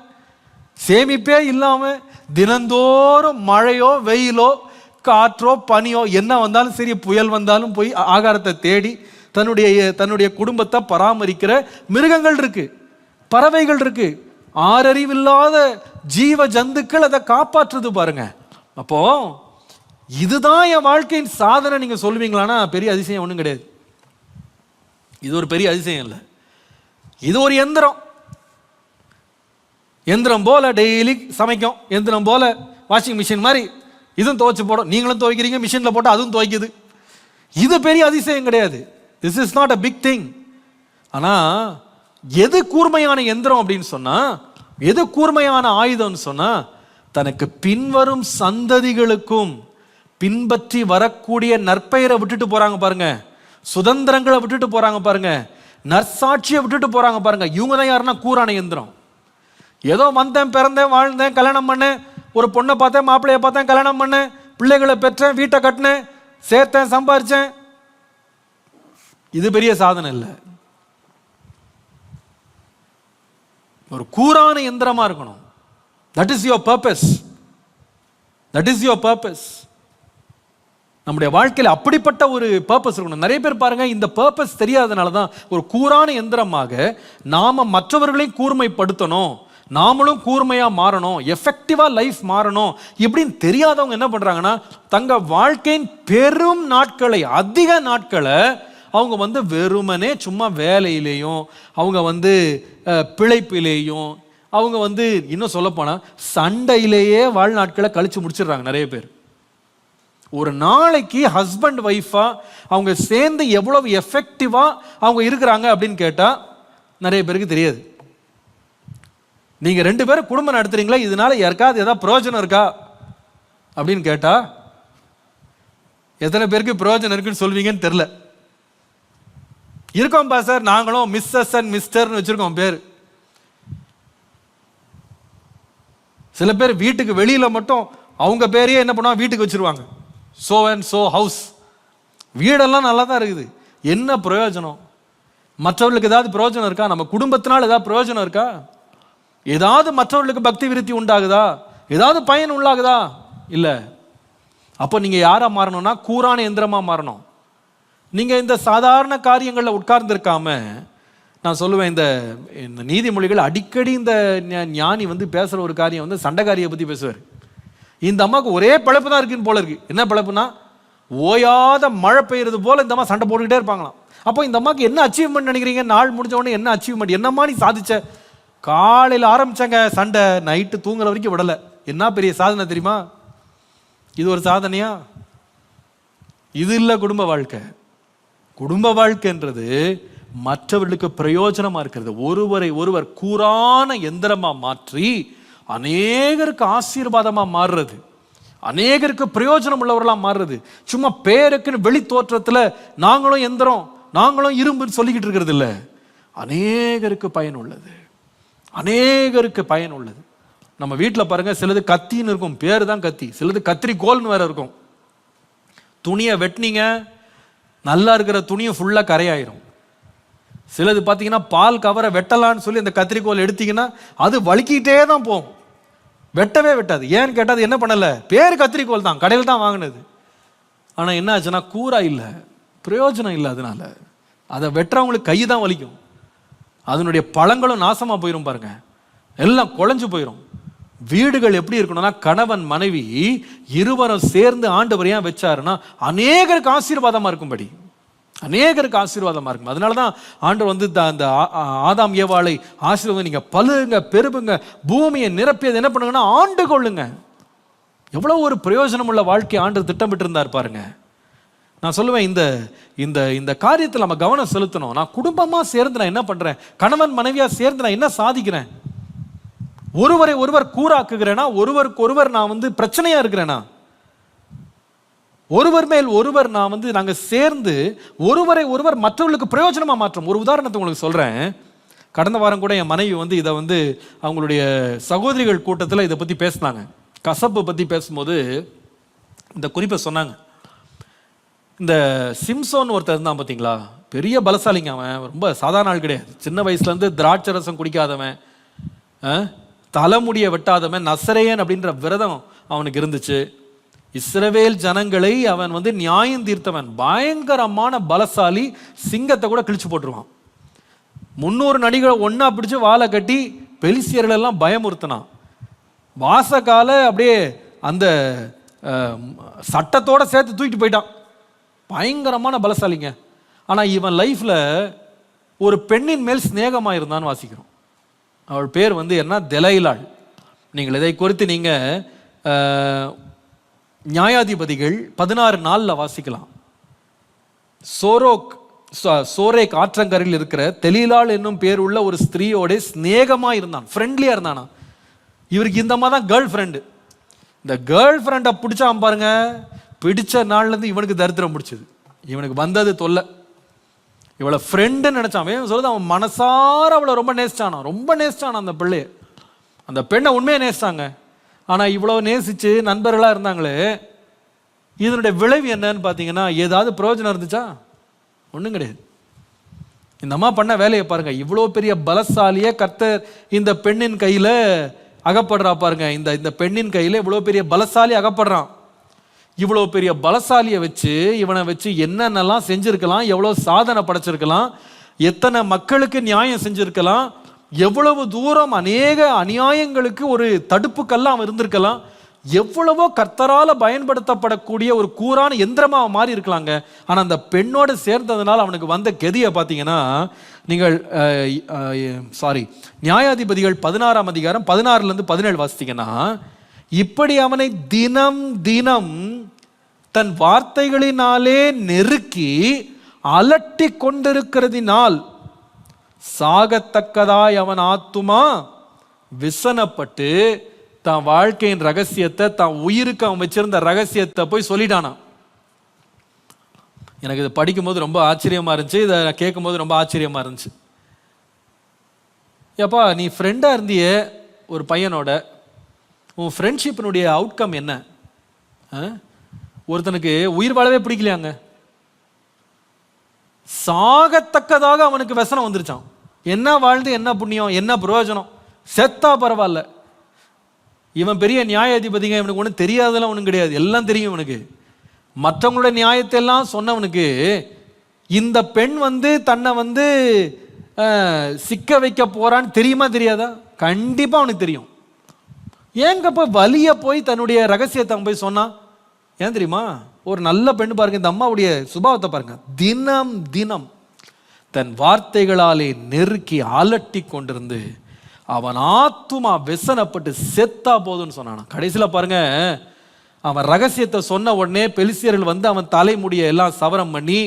சேமிப்பே இல்லாமல், தினந்தோறும் மழையோ வெயிலோ காற்றோ பனியோ என்ன வந்தாலும் சரி, புயல் வந்தாலும் போய் ஆகாரத்தை தேடி தன்னுடைய குடும்பத்தை பராமரிக்கிற மிருகங்கள் இருக்கு, பறவைகள் இருக்கு, ஆறறிவில்லாத ஜீவ ஜந்துக்கள் அதை காப்பாற்றுது பாருங்க. அப்போ இதுதான் என் வாழ்க்கையின் சாதனை நீங்க சொல்லுவீங்களான்னா பெரிய அதிசயம் ஒன்றும் கிடையாது. இது ஒரு பெரிய அதிசயம் இல்லை, இது ஒரு எந்திரம் போல டெய்லி சமைக்கும், எந்திரம் போல வாஷிங் மிஷின் மாதிரி இதுவும் துவைச்சு போடும், நீங்களும் துவைக்கிறீங்க, மிஷினில் போட்டால் அதுவும் துவைக்குது. இது பெரிய அதிசயம் கிடையாது, this is not a big thing. ஆனால் எது கூர்மையான எந்திரம் அப்படின்னு சொன்னால், எது கூர்மையான ஆயுதம்னு சொன்னால், தனக்கு பின்வரும் சந்ததிகளுக்கும் பின்பற்றி வரக்கூடிய நற்பெயரை விட்டுட்டு போகிறாங்க பாருங்க, சுதந்திரங்களை விட்டுட்டு போகிறாங்க பாருங்க, நற்சாட்சியை விட்டுட்டு போகிறாங்க பாருங்க. இவங்க தான் யாருன்னா கூரான எந்திரம். ஏதோ வந்தேன், பிறந்தேன், வாழ்ந்தேன், கல்யாணம் பண்ணேன், ஒரு பொண்ணை பார்த்தேன், மாப்பிள்ளையை பார்த்தேன், கல்யாணம் பண்ணேன், பிள்ளைகளை பெற்றேன், வீட்டை கட்டினேன், சேர்த்தேன், சம்பாரிச்சேன், இது பெரிய சாதனை இல்லை. ஒரு கூரான எந்திரமா இருக்கணும். That is your purpose, that is your purpose. நம்முடைய வாழ்க்கையில் அப்படிப்பட்ட ஒரு பர்பஸ் இருக்கணும். நிறைய பேர் பாருங்க, இந்த பர்பஸ் தெரியாதனால தான் ஒரு கூரான எந்திரமாக நாம மற்றவர்களையும் கூர்மைப்படுத்தணும், நாமளும் கூர்மையா மாறணும், எஃபெக்டிவா லைஃப் மாறணும் இப்படின்னு தெரியாதவங்க என்ன பண்றாங்கன்னா, தங்க வாழ்க்கையின் பெரும் நாட்களை, அதிக நாட்களை அவங்க வந்து வெறுமனே சும்மா வேலையிலேயும், அவங்க வந்து பிழைப்பிலேயும், அவங்க வந்து இன்னும் சொல்ல போனா சண்டையிலேயே வாழ்நாட்களை கழிச்சு முடிச்சிடுறாங்க நிறைய பேர். ஒரு நாளைக்கு ஹஸ்பண்ட் ஒய்ஃபா அவங்க சேர்ந்து எவ்வளவு எஃபெக்டிவா அவங்க இருக்கிறாங்க அப்படின்னு கேட்டா நிறைய பேருக்கு தெரியாது. நீங்க 2 பேரும் குடும்பம் நடத்துறீங்களா, இதனால யாருக்காவது ஏதாவது பிரயோஜனம் இருக்கா அப்படின்னு கேட்டா எத்தனை பேருக்கு பிரயோஜனம் இருக்குன்னு சொல்வீங்கன்னு தெரியல. இருக்கோம் சார், நாங்களும் மிஸ்ஸஸ் அண்ட் மிஸ்டர்னு வச்சிருக்கோம் பேர். சில பேர் வீட்டுக்கு வெளியில மட்டும் அவங்க பேரையே என்ன பண்ணுவாங்க, வீட்டுக்கு வச்சிருவாங்க, சோ அண்ட் சோ ஹவுஸ். வீடெல்லாம் நல்லா தான் இருக்குது, என்ன பிரயோஜனம்? மற்றவர்களுக்கு ஏதாவது பிரயோஜனம் இருக்கா? நம்ம குடும்பத்தினால் ஏதாவது பிரயோஜனம் இருக்கா? ஏதாவது மற்றவர்களுக்கு பக்தி விருத்தி உண்டாகுதா? ஏதாவது பயன் உள்ளாகுதா? இல்லை. அப்போ நீங்க யாரா மாறணும்னா கூரான எந்திரமா மாறணும். நீங்க இந்த சாதாரண காரியங்களில் உட்கார்ந்துருக்காம, நான் சொல்லுவேன், இந்த நீதிமொழிகள் அடிக்கடி இந்த ஞானி வந்து பேசுற ஒரு காரியம் வந்து சண்டைக்காரியை பத்தி பேசுவார். இந்த அம்மாவுக்கு ஒரே பழப்பு தான் இருக்குன்னு போல இருக்கு. என்ன பழப்புனா, ஓயாத மழை பெய்யறது போல இந்த அம்மா சண்டை போட்டுக்கிட்டே இருப்பாங்களாம். அப்போ இந்த அம்மாவுக்கு என்ன அச்சீவ்மெண்ட் நினைக்கிறீங்க? நாள் முடிஞ்ச உடனே என்ன அச்சீவ்மெண்ட், என்னம்மா நீ சாதிச்ச? காலையில் ஆரம்பிச்சாங்க சண்டை, நைட்டு தூங்குற வரைக்கும் விடல. என்ன பெரிய சாதனை தெரியுமா? இது ஒரு சாதனையா? இது இல்லை குடும்ப வாழ்க்கை. குடும்ப வாழ்க்கைன்றது மற்றவர்களுக்கு பிரயோஜனமா இருக்கிறது. ஒருவரை ஒருவர் கூரான எந்திரமா மாற்றி அநேகருக்கு ஆசீர்வாதமா மாறுறது, அநேகருக்கு பிரயோஜனம் உள்ளவர்களா மாறுறது. சும்மா பேருக்குன்னு வெளி தோற்றத்துல நாங்களும் எந்திரம், நாங்களும் இரும்புன்னு சொல்லிக்கிட்டு இருக்கிறது இல்லை. அநேகருக்கு பயன் உள்ளது, அநேகருக்கு பயன் உள்ளது. நம்ம வீட்டில் பாருங்க, சிலது கத்தின்னு இருக்கும், பேரு தான் கத்தி. சிலது கத்திரிக்கோல்னு வேற இருக்கும். துணியை வெட்டினீங்க, நல்லா இருக்கிற துணியும் ஃபுல்லா கரையாயிரும். சிலது பார்த்தீங்கன்னா பால் கவரை வெட்டலான்னு சொல்லி அந்த கத்திரிக்கோல் எடுத்தீங்கன்னா அது வலிக்கிட்டே தான் போகும், வெட்டவே வெட்டாது. ஏன்னு கேட்டால் என்ன பண்ணல, பேரு கத்திரிக்கோல் தான், கடையில் தான் வாங்கினது. ஆனால் என்ன ஆச்சுன்னா கூரா இல்லை, பிரயோஜனம் இல்லை. அதனால அதை வெட்டுறவங்களுக்கு கை தான் வலிக்கும், அதனுடைய பழங்களும் நாசமாக போயிடும். பாருங்க, எல்லாம் குழஞ்சு போயிடும். வீடுகள் எப்படி இருக்கணும்னா, கணவன் மனைவி இருவரும் சேர்ந்து ஆண்டவர் ஏன் வச்சாருன்னா அநேகருக்கு ஆசீர்வாதமா இருக்கும்படி, அநேகருக்கு ஆசீர்வாதமா இருக்கும். அதனாலதான் ஆண்டவர் வந்து அந்த ஆதாம் ஏவாளை ஆசீர்வாதம், நீங்க பழுங்க பெருகுங்க பூமியை நிரப்பியது என்ன பண்ணுங்கன்னா ஆண்டு கொள்ளுங்க. எவ்வளவு ஒரு பிரயோஜனம் உள்ள வாழ்க்கை ஆண்டவர் திட்டமிட்டு இருந்தார் பாருங்க. நான் சொல்லுவேன், இந்த இந்த இந்த காரியத்தில் நம்ம கவனம் செலுத்தணும். நான் குடும்பமா சேர்ந்து நான் என்ன பண்றேன், கணவன் மனைவியா சேர்ந்து நான் என்ன சாதிக்கிறேன்? ஒருவரை ஒருவர் கூறாக்குகிறேனா? ஒருவருக்கு ஒருவர் நான் வந்து பிரச்சனையா இருக்கிறேனா? ஒருவர் மேல் ஒருவர் நான் வந்து நாங்க சேர்ந்து ஒருவரை ஒருவர் மற்றவர்களுக்கு பிரயோஜனமா மாற்றோம். ஒரு உதாரணத்தை உங்களுக்கு சொல்றேன். கடந்த வாரம் கூட என் மனைவி வந்து இதை வந்து அவங்களுடைய சகோதரிகள் கூட்டத்தில் இதை பத்தி பேசினாங்க. கசப்பு பத்தி பேசும்போது இந்த குறிப்பை சொன்னாங்க. இந்த சிம்சோன் ஒருத்தர் இருந்தான் பார்த்தீங்களா, பெரிய பலசாலிங்க. அவன் ரொம்ப சாதாரண ஆள் கிடையாது. சின்ன வயசுல இருந்து திராட்சை ரசம் குடிக்காதவன், தலைமுடியை வெட்டாதவன், நசரேயன் அப்படின்ற விரதம் அவனுக்கு இருந்துச்சு. இஸ்ரவேல் ஜனங்களை அவன் வந்து நியாயம் தீர்த்தவன், பயங்கரமான பலசாலி. சிங்கத்தை கூட கிழிச்சு போட்டுருவான். 300 நடிகளை ஒன்னா பிடிச்சு வாழை கட்டி பெலிசியர்கள் எல்லாம் பயமுறுத்தினான். வாசகால அப்படியே அந்த சட்டத்தோட சேர்த்து தூக்கிட்டு போயிட்டான். பயங்கரமான பலசாலிங்க. ஆனா இவன் லைஃப்ல ஒரு பெண்ணின் மேல் சிநேகமா இருந்தான்னு வாசிக்கிறோம். அவள் பேர் வந்து என்ன, தெலைலாள். நீங்கள் இதை குறித்து நீங்க நியாயாதிபதிகள் 16:4 வாசிக்கலாம். சோரேக் ஆற்றங்கரையில் இருக்கிற தெலீலாள் என்னும் பேர் உள்ள ஒரு ஸ்திரீயோட சிநேகமா இருந்தான், ஃப்ரெண்ட்லியா இருந்தானா. இவருக்கு இந்த மாதிரி தான் கேர்ள் ஃப்ரெண்டு. இந்த கேர்ள் ஃப்ரெண்டை பிடிச்சான் பாருங்க, பிடிச்ச நாள்ல இருந்து இவனுக்கு தரித்திரம் பிடிச்சது. இவனுக்கு வந்தது தொல்லை. இவளை ஃப்ரெண்டுன்னு நினைச்சான். சொல்லுது, அவன் மனசார அவளை ரொம்ப நேசிச்சானா அந்த பிள்ளைய. அந்த பெண்ணை உண்மையை நேசிச்சாங்க. ஆனா இவ்வளவு நேசிச்சு நண்பர்களா இருந்தாங்களே, இதனுடைய விளைவு என்னன்னு பார்த்தீங்கன்னா, ஏதாவது பிரயோஜனம் இருந்துச்சா? ஒன்றும் கிடையாது. இந்த அம்மா பண்ண வேலையை பாருங்க. இவ்வளோ பெரிய பலசாலியே கர்த்தர் இந்த பெண்ணின் கையில அகப்படுறா பாருங்க. இந்த இந்த பெண்ணின் கையில் இவ்வளோ பெரிய பலசாலி அகப்படுறான். இவ்வளோ பெரிய பலசாலியை வச்சு இவனை வச்சு என்னென்னலாம் செஞ்சிருக்கலாம், எவ்வளோ சாதனை படைச்சிருக்கலாம், எத்தனை மக்களுக்கு நியாயம் செஞ்சிருக்கலாம், எவ்வளவு தூரம் அநேக அநியாயங்களுக்கு ஒரு தடுப்புக்கெல்லாம் இருந்திருக்கலாம், எவ்வளவோ கர்த்தரால பயன்படுத்தப்படக்கூடிய ஒரு கூரான எந்திரமா மாறி இருக்கலாங்க. ஆனா அந்த பெண்ணோடு சேர்ந்ததுனால அவனுக்கு வந்த கெதியை பார்த்தீங்கன்னா, நீங்கள் நியாயாதிபதிகள் 16ஆம் அதிகாரம் 16-17 வாசித்தீங்கன்னா, இப்படி அவனை தினம் தினம் தன் வார்த்தைகளினாலே நெருக்கி அலட்டி கொண்டிருக்கிறதினால் சாகத்தக்கதாய் அவன் ஆத்துமா விசனப்பட்டு தான் வாழ்க்கையின் ரகசியத்தை, தான் உயிருக்கு அவன் வச்சிருந்த ரகசியத்தை போய் சொல்லிட்டானா. எனக்கு இதை படிக்கும்போது ரொம்ப ஆச்சரியமா இருந்துச்சு, இதை கேட்கும்போது ரொம்ப ஆச்சரியமா இருந்துச்சு. ஏப்பா, நீ ஃப்ரெண்டா இருந்திய ஒரு பையனோட, உன் ஃப்ரெண்ட்ஷிப்பினுடைய அவுட்கம் என்ன? ஒருத்தனுக்கு உயிர் வாழவே பிடிக்கலையாங்க, சாகத்தக்கதாக அவனுக்கு व्यसனம் வந்துருச்சான். என்ன வாழ்ந்து என்ன புண்ணியம், என்ன பிரயோஜனம், செத்தா பரவாயில்ல. இவன் பெரிய நியாயாதிபதிங்க, இவனுக்கு ஒன்றும் தெரியாதெல்லாம் ஒன்றும் கிடையாது, எல்லாம் தெரியும் இவனுக்கு. மற்றவங்களோட நியாயத்தை எல்லாம் சொன்னவனுக்கு இந்த பெண் தன்னை சிக்க வைக்க போறான்னு தெரியுமா தெரியாதா? கண்டிப்பா அவனுக்கு தெரியும். ஏங்க போய் வலிய போய் தன்னுடைய ரகசியத்தை அவன் போய் சொன்னான்? ஏன் தெரியுமா? ஒரு நல்ல பெண் பாருங்க, இந்த அம்மாவுடைய சுபாவத்தை பாருங்க. தினம் தினம் தன் வார்த்தைகளாலே நெருக்கி அலட்டி கொண்டிருந்து அவன் ஆத்துமா व्यसனப்பட்டு செத்தா போதுன்னு சொன்னான். கடைசியில் பாருங்க, அவன் ரகசியத்தை சொன்ன உடனே பெலிஸ்தியர்கள் அவன் தலைமுடிய எல்லாம் சவரம் பண்ணி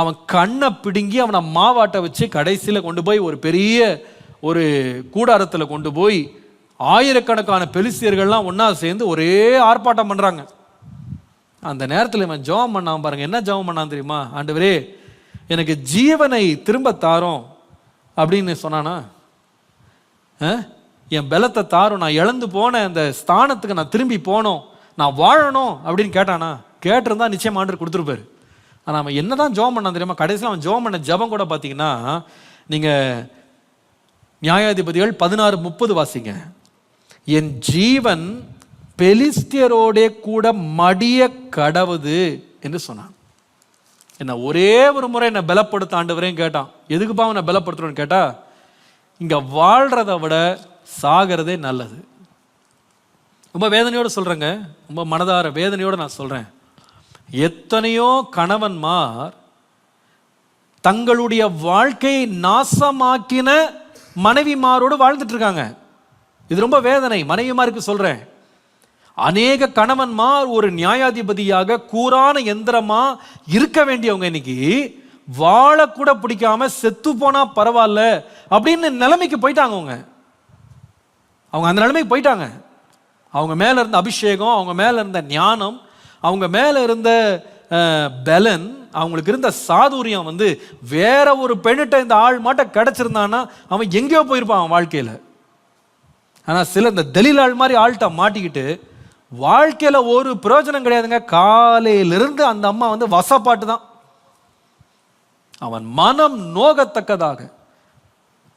அவன் கண்ணை பிடுங்கி அவனை மாவாட்ட வச்சு கடைசியில் கொண்டு போய் ஒரு பெரிய ஒரு கூடாரத்தில் கொண்டு போய் ஆயிரக்கணக்கான பெலிஸ்தியர்கள்லாம் ஒன்றா சேர்ந்து ஒரே ஆர்ப்பாட்டம் பண்ணுறாங்க. அந்த நேரத்தில் இவன் ஜெபம் பண்ணான் பாருங்க. என்ன ஜெபம் பண்ணான் தெரியுமா? ஆண்டவரே, எனக்கு ஜீவனை திரும்ப தாரோம் அப்படின்னு சொன்னானா? என் பலத்தை தாரும், நான் இழந்து போன அந்த ஸ்தானத்துக்கு நான் திரும்பி போனோம், நான் வாழணும் அப்படின்னு கேட்டானா? கேட்டிருந்தா நிச்சயம் ஆண்டவர் கொடுத்துருப்பாரு. ஆனால் அவன் என்னதான் ஜெபம் பண்ணான் தெரியுமா? கடைசியில் அவன் ஜெபம் பண்ண ஜெபம் கூட பார்த்தீங்கன்னா, நீங்கள் நியாயாதிபதிகள் 16:30 வாசிங்க. என் ஜீவன் பெலிஸ்தியரோடே கூட மடிய கடவுது என்று சொன்னான். என்ன ஒரே ஒரு முறை என்னை பலப்படுத்த ஆண்டவரேன்னு கேட்டான். எதுக்குப்பா அவனை பலப்படுத்தணும்னு கேட்டா, இங்க வாழ்றதை விட சாகிறதே நல்லது. ரொம்ப வேதனையோடு சொல்றேங்க, ரொம்ப மனதார வேதனையோடு நான் சொல்றேன். எத்தனையோ கணவன்மார் தங்களுடைய வாழ்க்கையை நாசமாக்கின மனைவிமாரோடு வாழ்ந்துட்டு இருக்காங்க. இது ரொம்ப வேதனை. மனைவிமாருக்கு சொல்றேன், அநேக கணவன்மார் ஒரு நியாயாதிபதியாக கூரான எந்திரமா இருக்க வேண்டியவங்க இன்னைக்கு வாழக்கூட பிடிக்காம செத்து போனா பரவாயில்ல அப்படின்னு நிலைமைக்கு போயிட்டாங்க. அவங்க அந்த நிலைமைக்கு போயிட்டாங்க. அவங்க மேல இருந்த அபிஷேகம், அவங்க மேல இருந்த ஞானம், அவங்க மேல இருந்த பலன், அவங்களுக்கு இருந்த சாதுரியம் வேற ஒரு பெண்ணிட்ட இந்த ஆள் மாட்ட கிடைச்சிருந்தான்னா அவன் எங்கேயோ போயிருப்பான் அவன் வாழ்க்கையில. ஆனா சில இந்த தெலீலாள் மாதிரி ஆள்கிட்ட மாட்டிக்கிட்டு வாழ்க்கையில ஒரு பிரயோஜனம் கிடையாதுங்க. காலையிலிருந்து அந்த அம்மா வசப்பாட்டு தான். அவன் மனம் நோகத்தக்கதாக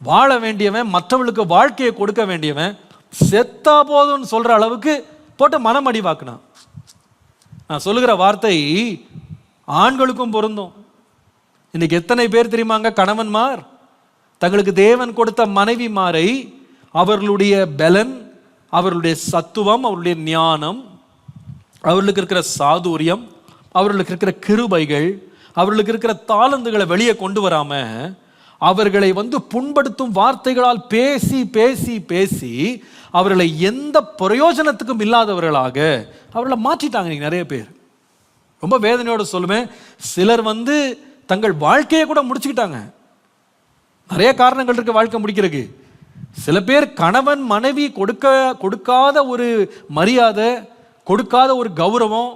வாழ வேண்டியவன், மற்றவர்களுக்கு வாழ்க்கையை கொடுக்க வேண்டியவன், செத்தா போதும்னு சொல்ற அளவுக்கு போட்டு மனம் அடிவாக்குனான். நான் சொல்லுகிற வார்த்தை ஆண்களுக்கும் பொருந்தும். இன்னைக்கு எத்தனை பேர் தெரியுமாங்க கணவன்மார் தங்களுக்கு தேவன் கொடுத்த மனைவிமாரை அவர்களுடைய பலன், அவர்களுடைய சத்துவம், அவர்களுடைய ஞானம், அவர்களுக்கு இருக்கிற சாதுரியம், அவர்களுக்கு இருக்கிற கிருபைகள், அவர்களுக்கு இருக்கிற தாளந்துகளை வெளியே கொண்டு வராம அவர்களை புண்படுத்தும் வார்த்தைகளால் பேசி பேசி பேசி அவர்களை எந்த பிரயோஜனத்துக்கும் இல்லாதவர்களாக அவர்களை மாற்றிட்டாங்க நிறைய பேர். ரொம்ப வேதனையோடு சொல்லுவேன், சிலர் தங்கள் வாழ்க்கையை கூட முடிச்சுக்கிட்டாங்க. நிறைய காரணங்கள் இருக்கு வாழ்க்கை முடிக்கிறதுக்கு. சில பேர் கணவன் மனைவி கொடுக்காத ஒரு மரியாதை, கொடுக்காத ஒரு கௌரவம்,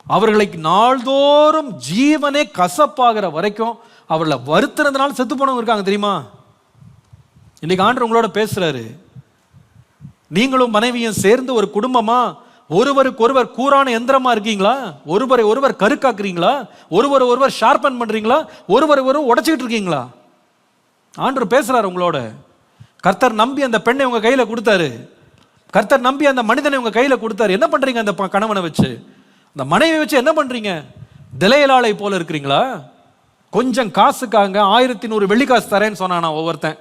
அவர்களை நாள்தோறும் ஜீவனே கசப்பாகிற வரைக்கும் அவர்களை வருத்துறதுனால செத்து போனவங்க இருக்காங்க தெரியுமா? இன்னைக்கு ஆண்டவர் உங்களோட பேசுறாரு. நீங்களும் மனைவியும் சேர்ந்து ஒரு குடும்பமா ஒருவருக்கு ஒருவர் கூரான எந்திரமா இருக்கீங்களா? ஒருவரை ஒருவர் கருக்காக்குறீங்களா? ஒருவரை ஒருவர் ஷார்பன் பண்றீங்களா? ஒருவரை ஒருவர் உடைச்சிக்கிட்டு இருக்கீங்களா? ஆண்டவர் பேசுறாரு உங்களோட. கர்த்தர் நம்பி அந்த பெண்ணை உங்க கையில கொடுத்தாரு. கர்த்தர் நம்பி அந்த மனிதனை உங்க கையில கொடுத்தாரு. என்ன பண்றீங்க அந்த கணவனை வச்சு? அந்த மனைவி வச்சு என்ன பண்றீங்க? திலையலாளை போல இருக்கிறீங்களா? கொஞ்சம் காசுக்காக 1100 வெள்ளி காசு தரேன்னு சொன்னானா ஒவ்வொருத்தன்.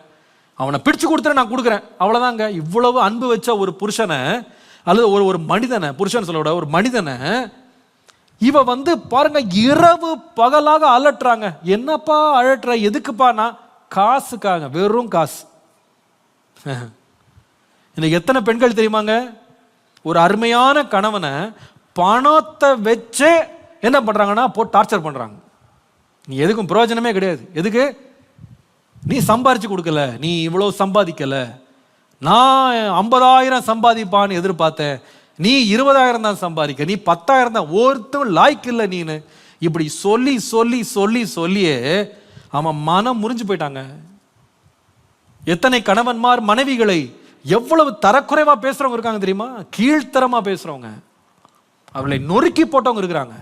அவனை பிடிச்சு கொடுத்துற நான் கொடுக்குறேன், அவ்வளவுதாங்க. இவ்வளவு அன்பு வச்ச ஒரு புருஷனை அல்லது ஒரு மனிதனை, புருஷன் சொல்ல ஒரு மனிதனை இவ வந்து பாருங்க இரவு பகலாக அலட்டுறாங்க. என்னப்பா அழட்டுற, எதுக்குப்பா? நான் காசுக்காக, வெறும் காசு. இன்னைக்கு எத்தனை பெண்கள் தெரியுமாங்க ஒரு அருமையான கணவனை பணத்தை வச்சே என்ன பண்றாங்கன்னா போட்டு டார்ச்சர் பண்றாங்க. நீ எதுக்கும் பிரயோஜனமே கிடையாது. எதுக்கு? நீ சம்பாரிச்சு கொடுக்கல, நீ இவ்வளவு சம்பாதிக்கல, நான் 50,000 சம்பாதிப்பான்னு எதிர்பார்த்தேன், நீ 20,000 தான் சம்பாதிக்க, நீ 10,000 தான், ஒருத்தரும் லாய்க்கு இல்லை நீனு. இப்படி சொல்லி சொல்லி சொல்லி சொல்லியே அவன் மனம் முறிஞ்சு போயிட்டாங்க. எத்தனை கணவன்மார் மனைவிகளை எவ்வளவு தரக்குறைவா பேசுறவங்க இருக்காங்க தெரியுமா? கீழ்த்தரமா பேசுறவங்க, அவளை நொறுக்கி போட்டவங்க இருக்கிறாங்க.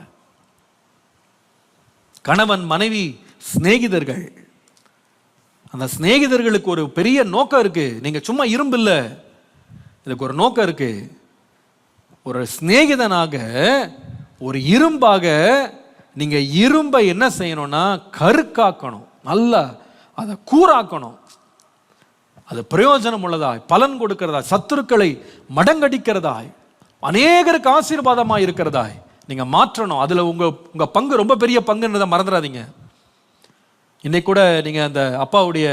கணவன் மனைவி சிநேகிதர்கள். அந்த சிநேகிதர்களுக்கு ஒரு பெரிய நோக்கம் இருக்கு. நீங்க சும்மா இரும்பு இல்ல, இதுக்கு ஒரு நோக்கம் இருக்கு. ஒரு சிநேகிதனாக, ஒரு இரும்பாக நீங்க இரும்பை என்ன செய்யணும்னா கருக்காக்கணும், நல்லா அதை கூராக்கணும். அது பிரயோஜனம் உள்ளதாய், பலன் கொடுக்கிறதாய், சத்துருக்களை மடங்கடிக்கிறதாய், அநேகருக்கு ஆசீர்வாதமாய் இருக்கிறதாய் நீங்க மாற்றணும். அதுல உங்க பங்கு ரொம்ப பெரிய பங்குன்றதை மறந்துடாதீங்க. இன்னைக்கு கூட நீங்க அந்த அப்பாவுடைய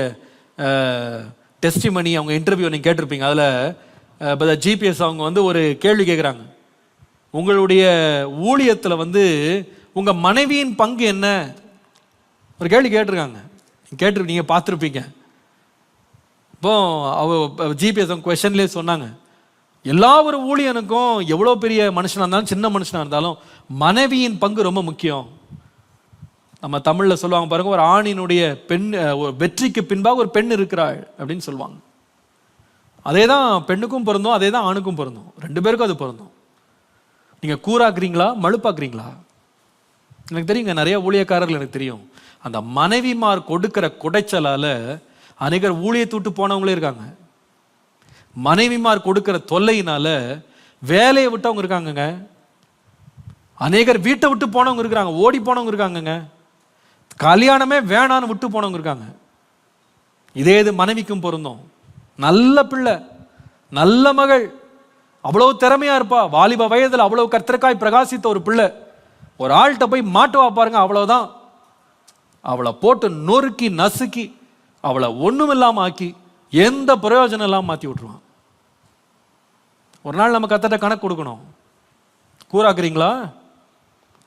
டெஸ்டிமனி, அவங்க இன்டர்வியூ நீங்க கேட்டிருப்பீங்க. அதுல ஜிபிஎஸ் அவங்க வந்து ஒரு கேள்வி கேட்குறாங்க. உங்களுடைய ஊழியத்தில் வந்து உங்க மனைவியின் பங்கு என்ன? ஒரு கேள்வி கேட்டிருக்காங்க. நீங்க பார்த்துருப்பீங்க. இப்போ ஜிபிஎஸ் அவங்க கொஸ்டின்லேயே சொன்னாங்க, எல்லா ஒரு ஊழியனுக்கும் எவ்வளோ பெரிய மனுஷனாக இருந்தாலும் சின்ன மனுஷனாக இருந்தாலும் மனைவியின் பங்கு ரொம்ப முக்கியம். நம்ம தமிழில் சொல்லுவாங்க பாருங்க, ஒரு ஆணினுடைய பெண் வெற்றிக்கு பின்பாக ஒரு பெண் இருக்கிறாள் அப்படின்னு சொல்லுவாங்க. அதே தான் பெண்ணுக்கும் பொருந்தும், அதே தான் ஆணுக்கும் பொருந்தும், ரெண்டு பேருக்கும் அது பொருந்தும். நீங்கள் கூறாக்குறீங்களா மழுப்பாக்குறீங்களா? எனக்கு தெரியுங்க, நிறைய ஊழியக்காரர்கள் எனக்கு தெரியும், அந்த மனைவிமார் கொடுக்கிற குடைச்சலால் அநேகர் ஊழியத்தை விட்டு போனவங்களே இருக்காங்க. மனைவிமார் கொடுக்கிற தொல்லையினால வேலையை விட்டவங்க இருக்காங்கங்க. அநேகர் வீட்டை விட்டு போனவங்க இருக்கிறாங்க, ஓடி போனவங்க இருக்காங்கங்க. கல்யாணமே வேணான்னு விட்டு போனவங்க இருக்காங்க. இதே இது மனைவிக்கும் பொருந்தும். நல்ல பிள்ளை, நல்ல மகள், அவ்வளவு திறமையா இருப்பா, வாலிப வயதில் அவ்வளவு கர்த்தருக்காய் பிரகாசித்த ஒரு பிள்ளை ஒரு ஆள்கிட்ட போய் மாட்டுவா பாருங்க, அவ்வளவுதான். அவளை போட்டு நொறுக்கி நசுக்கி அவளை ஒண்ணும் இல்லாம ஆக்கி எந்த பிரயோஜனம் இல்லாம மாத்தி விட்டுருவான். ஒரு நாள் நம்ம கர்த்தர்ட்ட கணக்கு கொடுக்கணும். கூறாக்குறீங்களா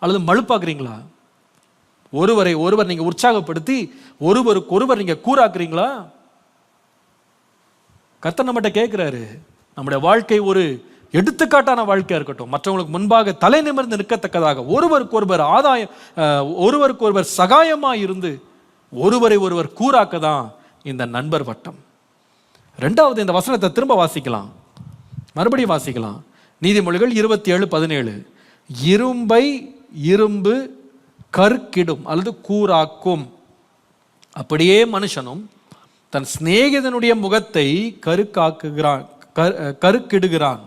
அல்லது மழுப்பாக்குறீங்களா? ஒருவர் நீங்க உற்சாகப்படுத்தி ஒருவருக்கு நீங்க கூறாக்குறீங்களா? கர்த்தர் நம்மகிட்ட கேட்கிறாரு. நம்முடைய வாழ்க்கை ஒரு எடுத்துக்காட்டான வாழ்க்கையா இருக்கட்டும், மற்றவங்களுக்கு முன்பாக தலை நிமிர்ந்து நிற்கத்தக்கதாக ஒருவருக்கு ஒருவர் சகாயமா இருந்து ஒருவர் கூறாக்க தான் இந்த நண்பர் வட்டம். ரெண்டாவது, இந்த வசனத்தை திரும்ப வாசிக்கலாம், மறுபடியும் வாசிக்கலாம். நீதிமொழிகள் 27:17. இரும்பை இரும்பு கருக்கிடும் அல்லது கூராக்கும், அப்படியே மனுஷனும் தன் சிநேகிதனுடைய முகத்தை கருக்கிடுகிறான்.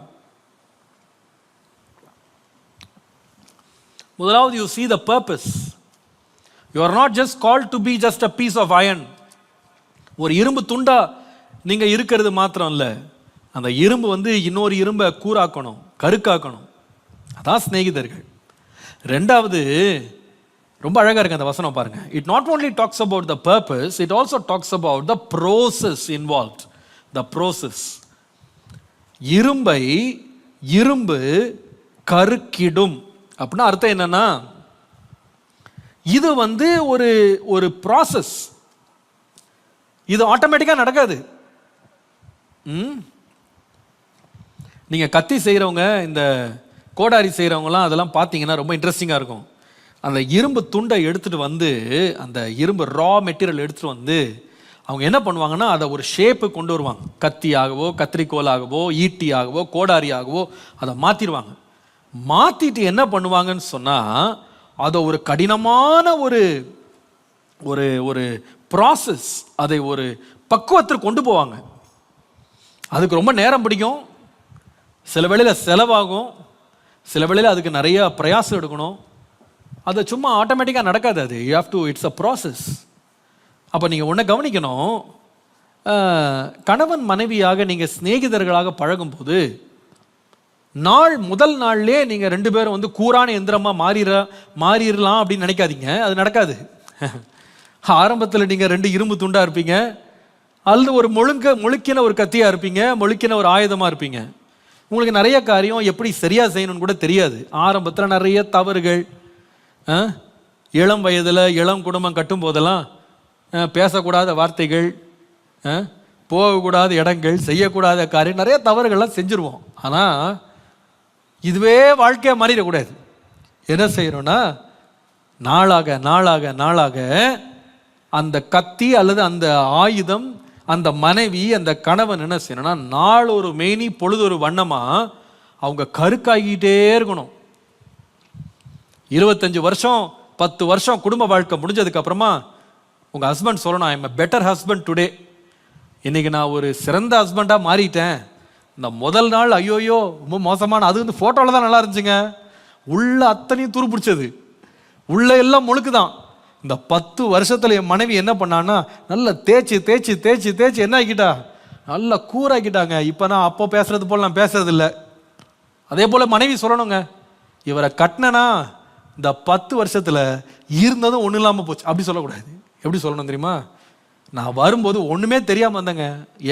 முதலாவது, you see the purpose. You are not just called to be just a piece of iron. ஒரு இரும்பு துண்டா நீங்க இருக்கிறது மாத்திரம் இல்ல, அந்த இரும்பு வந்து இன்னொரு இரும்பை கூராக்கணும், கருக்காக்கணும். அதான் சிநேகிதர்கள். ரெண்டாவது, ரொம்ப அழகா இருக்கு அந்த வசனம் பாருங்க. It not only talks about the purpose, it also talks about the process involved. The process. இரும்பு கருக்கிடும் அப்படின்னா அர்த்தம் என்னன்னா, இது வந்து ஒரு ப்ராசஸ், இது ஆட்டோமேட்டிக்கா நடக்காது. நீங்க கத்தி செய்யறவங்க, இந்த கோடாரி செய்யறவங்கலாம் அதெல்லாம் பார்த்தீங்கன்னா ரொம்ப இன்ட்ரெஸ்டிங்கா இருக்கும். அந்த இரும்பு துண்டை எடுத்துட்டு வந்து, அந்த இரும்பு ரா மெட்டீரியல் எடுத்துட்டு வந்து அவங்க என்ன பண்ணுவாங்கன்னா அதை ஒரு ஷேப்பு கொண்டு வருவாங்க. கத்தியாகவோ கத்திரிக்கோலாகவோ ஈட்டியாகவோ கோடாரியாகவோ அதை மாத்திடுவாங்க. மாத்திட்டு என்ன பண்ணுவாங்கன்னு சொன்னா, அதை ஒரு கடினமான ஒரு ப்ராசஸ், அதை ஒரு பக்குவத்திற்கு கொண்டு போவாங்க. அதுக்கு ரொம்ப நேரம் பிடிக்கும், சில வேளையில் செலவாகும், சில வேளையில் அதுக்கு நிறைய பிரயாசம் எடுக்கணும். அது சும்மா ஆட்டோமேட்டிக்காக நடக்காது. அது you have to, it's a process. அப்போ நீங்கள் ஒன்றை கவனிக்கணும், கணவன் மனைவியாக நீங்கள் சிநேகிதர்களாக பழகும்போது முதல் நாள்லேயே நீங்கள் 2 பேரும் வந்து கூரான எந்திரமாக மாறிடலாம் அப்படின்னு நினைக்காதீங்க. அது நடக்காது. ஆரம்பத்தில் நீங்கள் 2 இரும்பு துண்டாக இருப்பீங்க, அல்லது ஒரு முழுக்கின ஒரு கத்தியாக இருப்பீங்க, முழுக்கின ஒரு ஆயுதமாக இருப்பீங்க. உங்களுக்கு நிறைய காரியம் எப்படி சரியாக செய்யணும்னு கூட தெரியாது. ஆரம்பத்தில் நிறைய தவறுகள், இளம் வயதில் இளம் குடும்பம் கட்டும் போதெல்லாம் பேசக்கூடாத வார்த்தைகள், போகக்கூடாத இடங்கள், செய்யக்கூடாத காரியம், நிறைய தவறுகள்லாம் செஞ்சுருவோம். ஆனால் இதுவே வாழ்க்கையாக மாறிடக்கூடாது. என்ன செய்யணும்னா, நாளாக நாளாக நாளாக அந்த கத்தி அல்லது அந்த ஆயுதம், அந்த மனைவி, அந்த கணவன் என்ன செய்யணும்னா, நாள் ஒரு மேனி பொழுது ஒரு வண்ணமாக அவங்க கருக்காகிட்டே இருக்கணும். 25 வருஷம் 10 வருஷம் குடும்ப வாழ்க்கை முடிஞ்சதுக்கு அப்புறமா உங்கள் ஹஸ்பண்ட் சொல்லணும், I am a better husband today. இன்னைக்கு நான் ஒரு சிறந்த ஹஸ்பண்டாக மாறிட்டேன். இந்த முதல் நாள் ஐயோயோ ரொம்ப மோசமான, அது வந்து ஃபோட்டோவில் தான் நல்லா இருந்துச்சுங்க, உள்ள அத்தனையும் துரு பிடிச்சது, உள்ள எல்லாம் முழுக்கு தான். இந்த 10 வருஷத்துல என் மனைவி என்ன பண்ணான்னா, நல்லா தேய்ச்சி தேய்ச்சி தேய்ச்சி தேய்ச்சி என்ன ஆக்கிட்டா, நல்லா கூறாக்கிட்டாங்க. இப்போ நான் அப்போ பேசுறது போல் நான் பேசுறது இல்லை. அதே போல் மனைவி சொல்லணுங்க, இவரை கட்டினா இந்த 10 வருஷத்துல இருந்ததும் ஒன்றும் இல்லாமல் போச்சு அப்படி சொல்லக்கூடாது. எப்படி சொல்லணும் தெரியுமா, நான் வரும்போது ஒன்றுமே தெரியாமல் வந்தேங்க,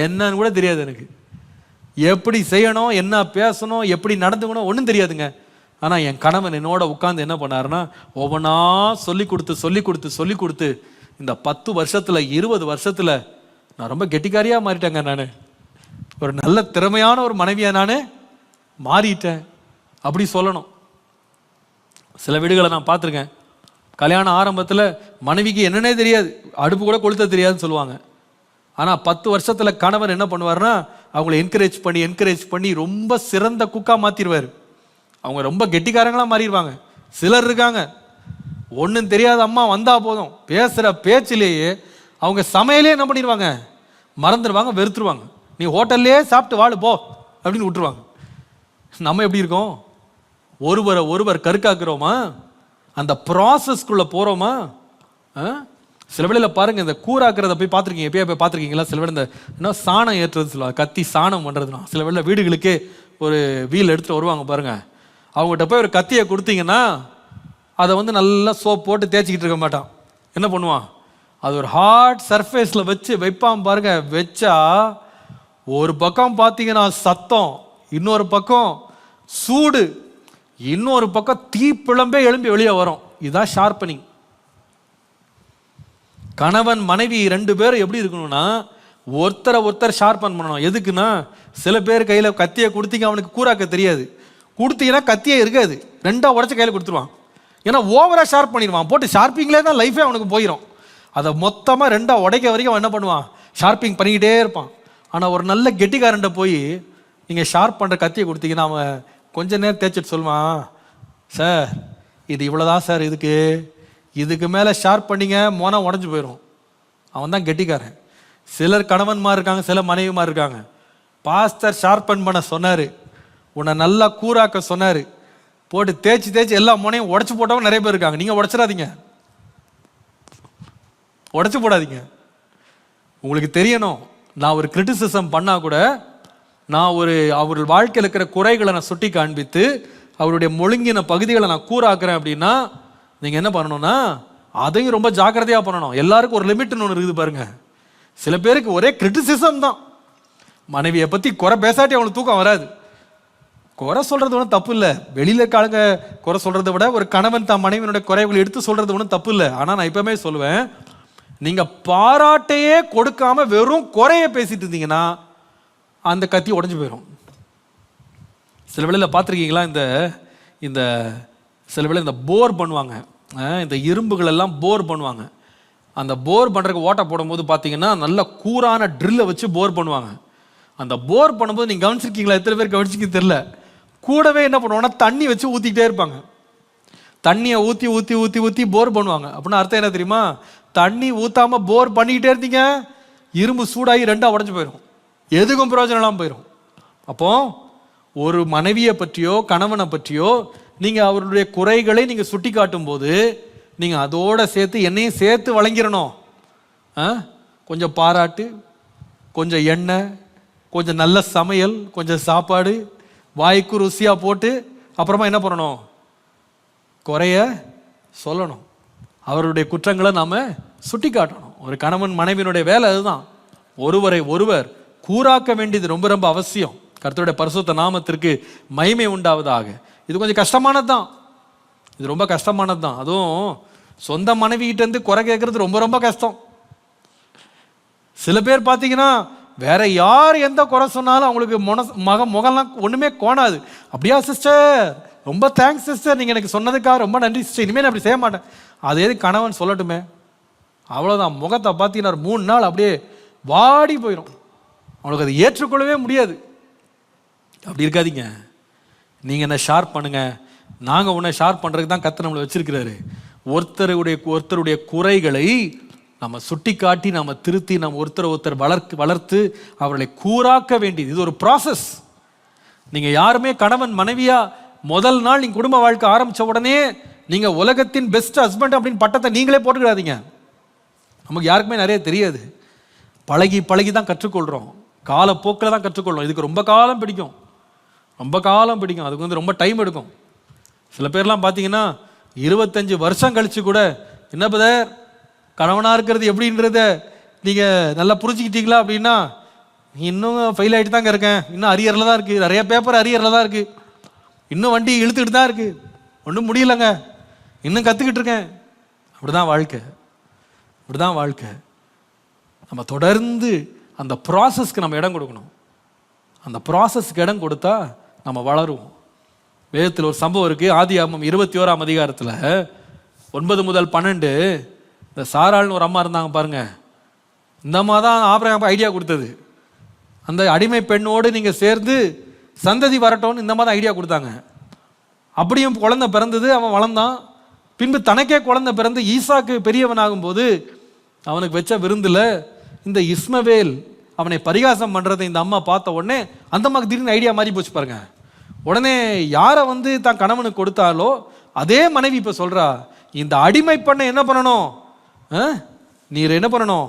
என்னன்னு கூட தெரியாது எனக்கு, எப்படி செய்யணும், என்ன பேசணும், எப்படி நடந்துக்கணும் ஒன்றும் தெரியாதுங்க. ஆனால் என் கணவன் என்னோட உட்காந்து என்ன பண்ணாருன்னா, ஒவ்வொன்றா சொல்லி கொடுத்து இந்த 10 வருஷத்தில் 20 வருஷத்தில் நான் ரொம்ப கெட்டிக்காரியாக மாறிட்டேங்க. நான் ஒரு நல்ல திறமையான ஒரு மனைவியாக நான் மாறிட்டேன் அப்படி சொல்லணும். சில வீடுகளை நான் பார்த்துருக்கேன், கல்யாணம் ஆரம்பத்தில் மனைவிக்கு என்னன்னே தெரியாது, அடுப்பு கூட கொளுத்த தெரியாதுன்னு சொல்லுவாங்க. ஆனால் 10 வருஷத்தில் கணவன் என்ன பண்ணுவார்னா, அவங்கள என்கரேஜ் பண்ணி ரொம்ப சிறந்த குக்காக மாற்றிடுவார். அவங்க ரொம்ப கெட்டிக்காரங்களாக மாறிடுவாங்க. சிலர் இருக்காங்க, ஒன்றும் தெரியாத அம்மா வந்தால் போதும், பேசுகிற பேச்சிலேயே அவங்க சமையலே என்ன பண்ணிடுவாங்க, மறந்துடுவாங்க, வெறுத்துருவாங்க. நீ ஹோட்டல்லே சாப்பிட்டு வாழு போ அப்படின்னு விட்டுருவாங்க. நம்ம எப்படி இருக்கோம், ஒருவர் கருக்காக்குறோமா, அந்த ப்ராசஸ்க்குள்ளே போகிறோமா? சில வேளையில் பாருங்கள், இந்த கூறாக்குறத போய் பார்த்துருக்கீங்க, எப்பயா போய் பார்த்துருக்கீங்களா? சில வேளை இந்த என்ன சாணம் ஏற்றுறது சொல்லுவாங்க, கத்தி சாணம் பண்ணுறதுனா. சில வேளை வீடுகளுக்கே ஒரு வீல் எடுத்துகிட்டு வருவாங்க பாருங்கள், அவங்ககிட்ட போய் ஒரு கத்தியை கொடுத்தீங்கன்னா அதை வந்து நல்லா சோப் போட்டு தேய்ச்சிக்கிட்டு இருக்க மாட்டான். என்ன பண்ணுவான், அது ஒரு ஹார்ட் சர்ஃபேஸில் வைப்பான் பாருங்க. வச்சா ஒரு பக்கம் பார்த்தீங்கன்னா சத்தம், இன்னொரு பக்கம் சூடு, இன்னொரு பக்கம் தீப்பிழம்பே எழும்பி வெளியே வரும். இதுதான் ஷார்ப்பனிங். கணவன் மனைவி 2 பேரும் எப்படி இருக்கணும்னா, ஒருத்தர் ஷார்ப்பன் பண்ணணும். எதுக்குன்னா, சில பேர் கையில் கத்தியை கொடுத்தீங்க, அவனுக்கு கூறாக்க தெரியாது, கொடுத்தீங்கன்னா கத்தியே இருக்காது, 2ஆக உடச்சி கையில் கொடுத்துருவான். ஏன்னா ஓவராக ஷார்ப் பண்ணிடுவான், போட்டு ஷார்ப்பிங்லேயே தான் லைஃபே அவனுக்கு போயிடும். அதை மொத்தமாக 2ஆக உடைக்க வரைக்கும் அவன் என்ன பண்ணுவான், ஷார்ப்பிங் பண்ணிக்கிட்டே இருப்பான். ஆனால் ஒரு நல்ல கெட்டிக்காரன்ட்ட போய் நீங்கள் ஷார்ப் பண்ணுற கத்தியை கொடுத்தீங்கன்னா அவன் கொஞ்ச நேரம் தேய்ச்சிட்டு சொல்லுவான், சார் இது இவ்வளோதான் சார், இதுக்கு மேலே ஷார்ப் பண்ணிங்க மோனா உடஞ்சி போயிடும். அவன் தான் கெட்டிக்காரன். சிலர் கணவன்மார் இருக்காங்க, சில மனைவிமார் இருக்காங்க. பாஸ்டர் ஷார்பன் பண்ண சொன்னார், உன்னை நல்லா கூறாக்க சொன்னார், போட்டு தேய்ச்சி எல்லா மோனையும் உடச்சி போட்டவங்க நிறைய பேர் இருக்காங்க. நீங்கள் உடச்சிடாதீங்க, உடச்சி போடாதீங்க. உங்களுக்கு தெரியணும், நான் ஒரு கிரிட்டிசிசம் பண்ணால் கூட நான் அவர்கள் வாழ்க்கையில் இருக்கிற குறைகளை நான் சுட்டி காண்பித்து அவருடைய ஒழுங்கின பகுதிகளை நான் கூறாக்குறேன் அப்படின்னா நீங்கள் என்ன பண்ணணும்னா அதையும் ரொம்ப ஜாக்கிரதையாக பண்ணணும். எல்லாருக்கும் ஒரு லிமிட்னு ஒன்று இருக்குது பாருங்க. சில பேருக்கு ஒரே கிரிட்டிசிசம் தான், மனைவியை பற்றி குறை பேசாட்டி அவங்களுக்கு தூக்கம் வராது. குறை சொல்கிறது ஒன்றும் தப்பு இல்லை, வெளியில் இருக்காளுங்க குறை சொல்கிறத விட ஒரு கணவன் தான் மனைவியினுடைய குறைகளை எடுத்து சொல்கிறது ஒன்றும் தப்பு இல்லை. ஆனால் நான் எப்பவுமே சொல்லுவேன், நீங்கள் பாராட்டையே கொடுக்காம வெறும் குறைய பேசிட்டு இருந்தீங்கன்னா அந்த கத்தி உடஞ்சி போயிடும். சில வேளையில் பார்த்துருக்கீங்களா, இந்த சில வேளை இந்த போர் பண்ணுவாங்க, இந்த இரும்புகள் எல்லாம் போர் பண்ணுவாங்க. அந்த போர் பண்ணுறதுக்கு ஓட்டை போடும்போது பார்த்தீங்கன்னா நல்ல கூரான ட்ரில்லை வச்சு போர் பண்ணுவாங்க. அந்த போர் பண்ணும்போது நீங்கள் கவனிச்சிருக்கீங்களா, எத்தனை பேர் கவனிச்சிக்க தெரியல, கூடவே என்ன பண்ணுவாங்கன்னா தண்ணி வச்சு ஊற்றிக்கிட்டே இருப்பாங்க. தண்ணியை ஊற்றி ஊற்றி ஊற்றி ஊற்றி போர் பண்ணுவாங்க. அப்படின்னா அர்த்தம் என்ன தெரியுமா, தண்ணி ஊற்றாமல் போர் பண்ணிக்கிட்டே இருந்தீங்க, இரும்பு சூடாகி 2ஆக உடஞ்சி போயிடும், எதுக்கும் பிரயோஜனம் இல்லாமல் போயிடும். அப்போ ஒரு மனைவியை பற்றியோ கணவனை பற்றியோ நீங்கள் அவருடைய குறைகளை நீங்கள் சுட்டி காட்டும் போது நீங்கள் அதோட சேர்த்து என்னையும் சேர்த்து வழங்கிடணும். கொஞ்சம் பாராட்டு, கொஞ்சம் எண்ணெய், கொஞ்சம் நல்ல சமையல், கொஞ்சம் சாப்பாடு வாய்க்கு ருசியாக போட்டு அப்புறமா என்ன பண்ணணும்? குறைய சொல்லணும். அவருடைய குற்றங்களை நாம் சுட்டி காட்டணும். ஒரு கணவன் மனைவியினுடைய வேலை அதுதான். ஒருவரை ஒருவர் கூறாக்க வேண்டியது ரொம்ப ரொம்ப அவசியம். கர்த்தருடைய பரிசுத்த நாமத்திற்கு மகிமை உண்டாவதாக. இது கொஞ்சம் கஷ்டமானது தான், இது ரொம்ப கஷ்டமானது தான். அதுவும் சொந்த மனைவிகிட்ட இருந்து குறை கேட்கறது ரொம்ப ரொம்ப கஷ்டம். சில பேர் பார்த்தீங்கன்னா வேற யார் எந்த குறை சொன்னாலும் அவங்களுக்கு முகம்லாம் ஒன்றுமே கோணாது. அப்படியா சிஸ்டர், ரொம்ப தேங்க்ஸ் சிஸ்டர், நீங்கள் எனக்கு சொன்னதுக்காக ரொம்ப நன்றி சிஸ்டர், இனிமேல் அப்படி செய்ய மாட்டேன். அதே கணவன் சொல்லட்டுமே, அவ்வளோதான். முகத்தை பார்த்தீங்கன்னா 3 நாள் அப்படியே வாடி போயிடும். அவங்களுக்கு அதை ஏற்றுக்கொள்ளவே முடியாது. அப்படி இருக்காதீங்க. நீங்கள் என்ன ஷார்ப் பண்ணுங்க, நாங்கள் உன்னை ஷார்ப் பண்ணுறதுக்கு தான் கர்த்தர் நம்மளை வச்சிருக்கிறாரு. ஒருத்தருடைய குறைகளை நம்ம சுட்டி காட்டி நம்ம திருத்தி நம்ம ஒருத்தர் வளர்த்து அவர்களை கூறாக்க வேண்டியது. இது ஒரு ப்ராசஸ். நீங்கள் யாருமே கணவன் மனைவியா முதல் நாள் நீங்கள் குடும்ப வாழ்க்கை ஆரம்பித்த உடனே நீங்கள் உலகத்தின் பெஸ்ட் ஹஸ்பண்ட் அப்படின்னு பட்டத்தை நீங்களே போட்டுக்கிறாதீங்க. நமக்கு யாருக்குமே நிறைய தெரியாது. பழகி தான் கற்றுக்கொள்கிறோம். காலப்போக்கில் தான் கற்றுக்கொள்கிறோம். இதுக்கு ரொம்ப காலம் பிடிக்கும். அதுக்கு ரொம்ப டைம் எடுக்கும். சில பேர்லாம் பார்த்தீங்கன்னா 25 வருஷம் கழிச்சு கூட, என்ன பதர் கணவனாக இருக்கிறது எப்படின்றத நீங்கள் நல்லா புரிஞ்சுக்கிட்டீங்களா அப்படின்னா, இன்னும் ஃபெயில் ஆகிட்டு தாங்க இருக்கேன், இன்னும் அரியரில் தான் இருக்குது, நிறைய பேப்பர் அரியரில் தான் இருக்குது, இன்னும் வண்டி இழுத்துக்கிட்டு தான் இருக்குது, ஒன்றும் முடியலைங்க, இன்னும் கற்றுக்கிட்டு இருக்கேன். அப்படிதான் வாழ்க்கை. நம்ம தொடர்ந்து அந்த ப்ராசஸ்க்கு நம்ம இடம் கொடுக்கணும். அந்த ப்ராசஸ்க்கு இடம் கொடுத்தா நம்ம வளருவோம். வேதத்தில் ஒரு சம்பவம் இருக்குது. ஆதியாகமம் 21ஆம் அதிகாரத்தில் 9 முதல் 12 இந்த சாராள்னு ஒரு அம்மா இருந்தாங்க பாருங்க. இந்த அம்மா தான் ஆபிரகாம் ஐடியா கொடுத்தது. அந்த அடிமை பெண்ணோடு நீங்கள் சேர்ந்து சந்ததி வரட்டோன்னு இந்த அம்மா தான் ஐடியா கொடுத்தாங்க. அப்படியும் குழந்தை பிறந்தது, அவன் வளர்ந்தான். பின்பு தனக்கே குழந்தை பிறந்து ஈசாக்கு பெரியவனாகும் போது அவனுக்கு வச்ச விருந்தில் இந்த இஸ்மவேல் அவனை பரிகாசம் பண்ணுறதை இந்த அம்மா பார்த்த உடனே அந்த அம்மாவுக்கு திடீர்னு ஐடியா மாறி போச்சு பாருங்க. உடனே யாரை தான் கணவனுக்கு கொடுத்தாலோ அதே மனைவி இப்போ சொல்கிறா, இந்த அடிமை பெண்ணை என்ன பண்ணணும், நீர் என்ன பண்ணணும்,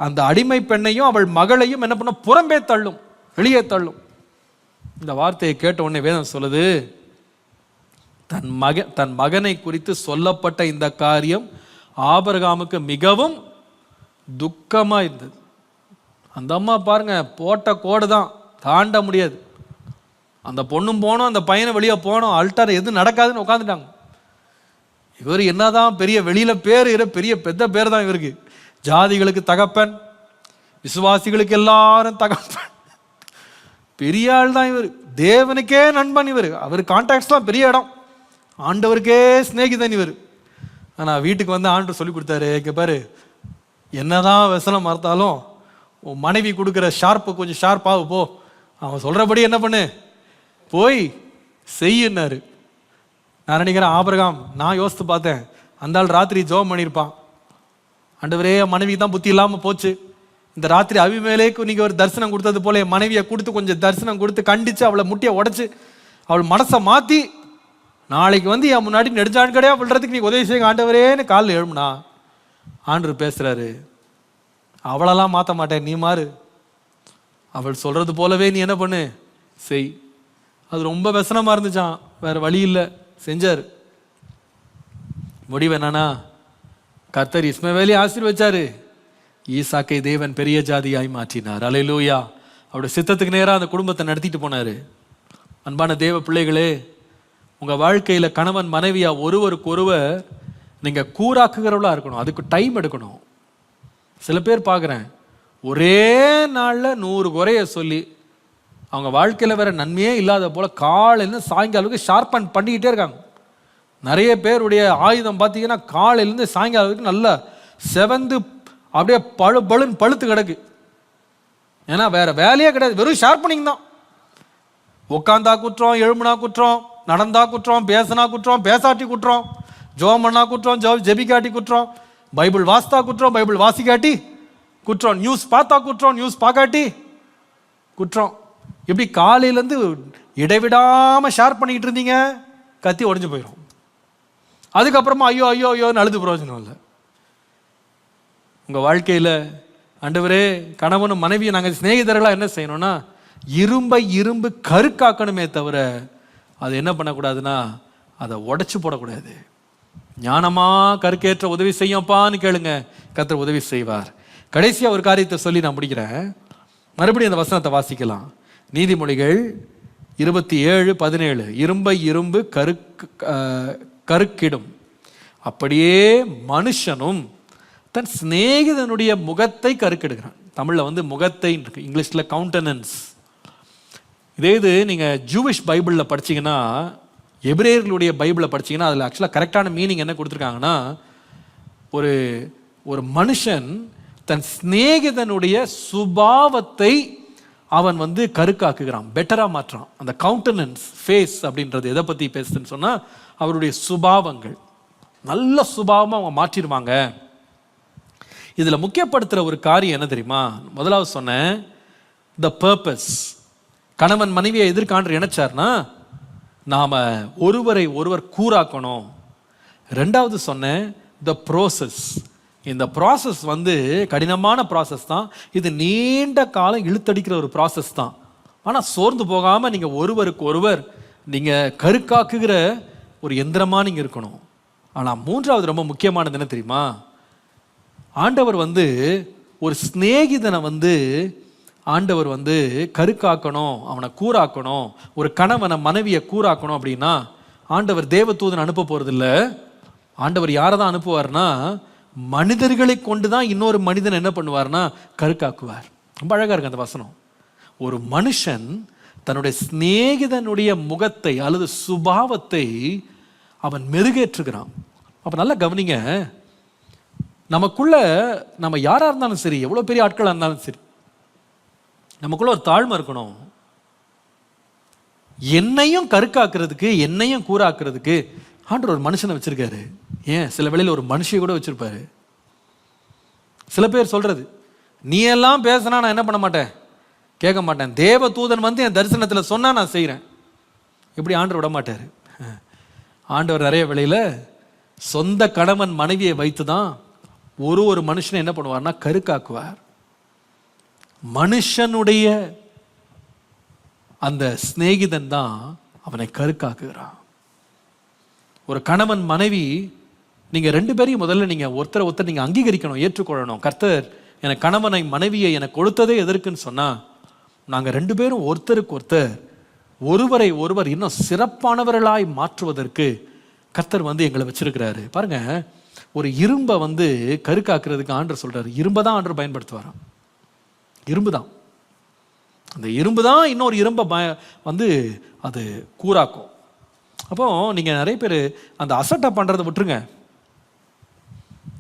அந்த அடிமை பெண்ணையும் அவள் மகளையும் என்ன பண்ண, புறம்பே தள்ளும், வெளியே தள்ளும். இந்த வார்த்தையை கேட்ட உடனே வேதம் சொல்லுது, தன் மகனை குறித்து சொல்லப்பட்ட இந்த காரியம் ஆபிரகாமுக்கு மிகவும் துக்கமா இருந்தது. அந்த அம்மா பாருங்க, போட்ட கோடு தான், தாண்ட முடியாது. அந்த பொண்ணும் போனோம், அந்த பையனை வெளியே போனோம், அல்டார் எதுவும் நடக்காதுன்னு உட்காந்துட்டாங்க. இவர் என்னதான் பெரிய வெளியில பெரிய பெத்த பேர் தான் இவருக்கு. ஜாதிகளுக்கு தகப்பன், விசுவாசிகளுக்கு எல்லாரும் தகப்பன், பெரிய ஆள் தான் இவர். தேவனுக்கே நண்பன் இவர். அவர் கான்டாக்ட்ஸ்லாம் பெரிய இடம். ஆண்டவருக்கே சிநேகிதன் இவர். ஆனால் வீட்டுக்கு வந்து ஆண்டவர் சொல்லி கொடுத்தாரு, இங்கே பாரு, என்னதான் வசனம் மறுத்தாலும் உன் மனைவி கொடுக்குற ஷார்ப்பு கொஞ்சம் ஷார்ப்பாக போ, அவன் சொல்கிறபடி என்ன பண்ணு, போய் செய்யினாரு. நான் நினைக்கிறேன் ஆபிரகாம், நான் யோசித்து பார்த்தேன், அந்த ஆள் ராத்திரி ஜெபம் பண்ணியிருப்பான், ஆண்டவரே மனைவி தான் புத்தி இல்லாமல் போச்சு, இந்த ராத்திரி அபிமேலேக்கு நீங்கள் ஒரு தரிசனம் கொடுத்தது போல என் மனைவியை கொடுத்து கொஞ்சம் தரிசனம் கொடுத்து கண்டித்து அவளை முட்டியை உடைச்சு அவள் மனசை மாற்றி நாளைக்கு வந்து என் முன்னாடி நெடுஞ்சான் கடையாக விழுறதுக்கு நீ உதவி செய்ய ஆண்டவரேன்னு காலில் எழுமுனா. ஆண்டவர் பேசுகிறாரு, அவளெல்லாம் மாற்ற மாட்டேன், நீ மாறு, அவள் சொல்கிறது போலவே நீ என்ன பண்ணு, செய். அது ரொம்ப व्यसனமாக இருந்துச்சான், வேறு வழி இல்லை, செஞ்சார். முடிவு என்னன்னா, கர்த்தர் இஸ்மவேலை ஆசீர்வதிச்சாரு, ஈசாக்கை தேவன் பெரிய ஜாதியாய் மாற்றினார். அல்லேலூயா. அவருடைய சித்தத்துக்கு நேராக அந்த குடும்பத்தை நடத்திட்டு போனார். அன்பான தேவ பிள்ளைகளே, உங்கள் வாழ்க்கையில் கணவன் மனைவியா ஒருவருக்கு ஒருவர் நீங்கள் கூறாக்குகிறவளா இருக்கணும். அதுக்கு டைம் எடுக்கணும். சில பேர் பார்க்குறேன், ஒரே நாளில் 100 குறைய சொல்லி அவங்க வாழ்க்கையில் வேற நன்மையே இல்லாத போல காலையிலேருந்து சாயங்காலம் ஷார்பன் பண்ணிக்கிட்டே இருக்காங்க. நிறைய பேருடைய ஆயுதம் பார்த்தீங்கன்னா காலையிலேருந்து சாயங்காலம் வரைக்கும் நல்லா செவந்து அப்படியே பழுன்னு பழுத்து கிடக்கு. ஏன்னா வேற வேலையே கிடையாது, வெறும் ஷார்பனிங் தான். உட்காந்தா குற்றம், எழுமுனா குற்றம், நடந்தா குற்றம், பேசினா குற்றம், பேசாட்டி குற்றம், ஜோம் பண்ணா குற்றம், ஜெபிக்காட்டி குற்றம், பைபிள் வாசித்தா குற்றம், பைபிள் வாசிக்காட்டி குற்றம், நியூஸ் பார்த்தா குற்றம், நியூஸ் பார்க்காட்டி குற்றம். இப்படி காலையிலேருந்து இடைவிடாமல் ஷேர் பண்ணிக்கிட்டு இருந்தீங்க, கத்தி உடஞ்சு போயிடும். அதுக்கப்புறமா ஐயோ ஐயோ ஐயோன்னு அழுது பிரயோஜனம் இல்லை. உங்கள் வாழ்க்கையில் ஆண்டவரே கணவனும் மனைவியை நாங்கள் சிநேகிதர்களாக என்ன செய்யணும்னா இரும்பை இரும்பு கருக்காக்கணுமே தவிர அது என்ன பண்ணக்கூடாதுன்னா அதை உடைச்சு போடக்கூடாது. ஞானமாக கருக்கேற்ற உதவி செய்யப்பான்னு கேளுங்க, கர்த்தர் உதவி செய்வார். கடைசியாக ஒரு காரியத்தை சொல்லி நான் முடிக்கிறேன். மறுபடியும் அந்த வசனத்தை வாசிக்கலாம். நீதிமொழிகள் 27:17. இரும்பை இரும்பு கருக்கிடும், அப்படியே மனுஷனும் தன் சிநேகிதனுடைய முகத்தை கருக்கெடுக்கிறான். தமிழில் முகத்தை இருக்கு, இங்கிலீஷில் கவுண்டனன்ஸ். இதே இது நீங்கள் ஜூவிஷ் பைபிளில் படிச்சிங்கன்னா, எபிரேயர்களுடைய பைபிளில் படிச்சிங்கன்னா அதில் ஆக்சுவலாக கரெக்டான மீனிங் என்ன கொடுத்துருக்காங்கன்னா, ஒரு ஒரு மனுஷன் தன் சிநேகிதனுடைய சுபாவத்தை அவன் கருக்காக்குகிறான், பெட்டராக மாற்றான். அந்த கவுண்டனன்ஸ் ஃபேஸ் அப்படின்றது எதை பற்றி பேசுதுன்னு சொன்னால் அவருடைய சுபாவங்கள், நல்ல சுபாவமாக அவங்க மாற்றிடுவாங்க. இதில் முக்கியப்படுத்துகிற ஒரு காரியம் என்ன தெரியுமா? முதலாவது சொன்னேன் த பர்பஸ். கணவன் மனைவியை எதிர்காண்டு நினைச்சார்னா நாம் ஒருவரை ஒருவர் கூறாக்கணும். ரெண்டாவது சொன்னேன் த ப்ரோசஸ். இந்த ப்ராசஸ் கடினமான ப்ராசஸ் தான். இது நீண்ட காலம் இழுத்தடிக்கிற ஒரு ப்ராசஸ் தான். ஆனால் சோர்ந்து போகாமல் நீங்கள் ஒருவருக்கு ஒருவர் நீங்கள் கருக்காக்குகிற ஒரு எந்திரமாக நீங்கள் இருக்கணும். ஆனால் மூன்றாவது ரொம்ப முக்கியமானது என்ன தெரியுமா? ஆண்டவர் ஒரு சிநேகிதனை ஆண்டவர் கருக்காக்கணும், அவனை கூறாக்கணும். ஒரு கணவனை மனைவியை கூறாக்கணும் அப்படின்னா ஆண்டவர் தேவதூதன் அனுப்ப போகிறது இல்லை. ஆண்டவர் யாரை தான் அனுப்புவார்னா மனிதர்களை கொண்டு தான் இன்னொரு மனிதன் என்ன பண்ணுவார்னா கருக்காக்குவார். ரொம்ப அழகாக இருக்கு அந்த வசனம். ஒரு மனுஷன் தன்னுடைய சிநேகிதனுடைய முகத்தை அல்லது சுபாவத்தை அவன் மெருகேற்றுகிறான். அப்போ நல்லா கவனிங்க, நமக்குள்ள நம்ம யாராக இருந்தாலும் சரி, எவ்வளோ பெரிய ஆட்களாக இருந்தாலும் சரி, நமக்குள்ள ஒரு தாழ்மை இருக்கணும். என்னையும் கருக்காக்குறதுக்கு என்னையும் கூறாக்குறதுக்கு ஆண்டவர் ஒரு மனுஷனை வச்சிருக்காரு. ஏன் சில வேளையில் ஒரு மனுஷியை கூட வச்சிருப்பாரு. சில பேர் சொல்றது, நீ எல்லாம் பேசினா நான் என்ன பண்ண மாட்டேன், கேட்க மாட்டேன். தேவ தூதன் என் தரிசனத்தில் சொன்னா நான் செய்கிறேன். இப்படி ஆண்டவர் விட மாட்டார். ஆண்டவர் நிறைய வேளையில் சொந்த கணவன் மனைவியை வைத்து தான் ஒரு மனுஷனை என்ன பண்ணுவார்னா கருக்காக்குவார். மனுஷனுடைய அந்த சிநேகிதன் தான் அவனை கருக்காக்குகிறான். ஒரு கணவன் மனைவி நீங்க ரெண்டு பேரையும் முதல்ல நீங்க ஒருத்தர் நீங்க அங்கீகரிக்கணும், ஏற்றுக்கொள்ளணும். கர்த்தர் எனக்கு கணவனை மனைவியை எனக்கு கொடுத்ததே எதற்குன்னு சொன்னா, நாங்க ரெண்டு பேரும் ஒருத்தருக்கு ஒருவரை ஒருவர் இன்னும் சிறப்பானவர்களாய் மாற்றுவதற்கு கர்த்தர் எங்களை வச்சிருக்கிறாரு. பாருங்க, ஒரு இரும்பை கருக்காக்குறதுக்கு ஆண்டவர் சொல்றாரு, இரும்பை தான் ஆண்டவர் பயன்படுத்துவாராம். இரும்பு தான், அந்த இரும்பு தான் இன்னொரு இரும்பை அது கூறாக்கும். அப்போ நீங்க நிறைய பேர் அந்த அசட்டை பண்றதை விட்டுருங்க.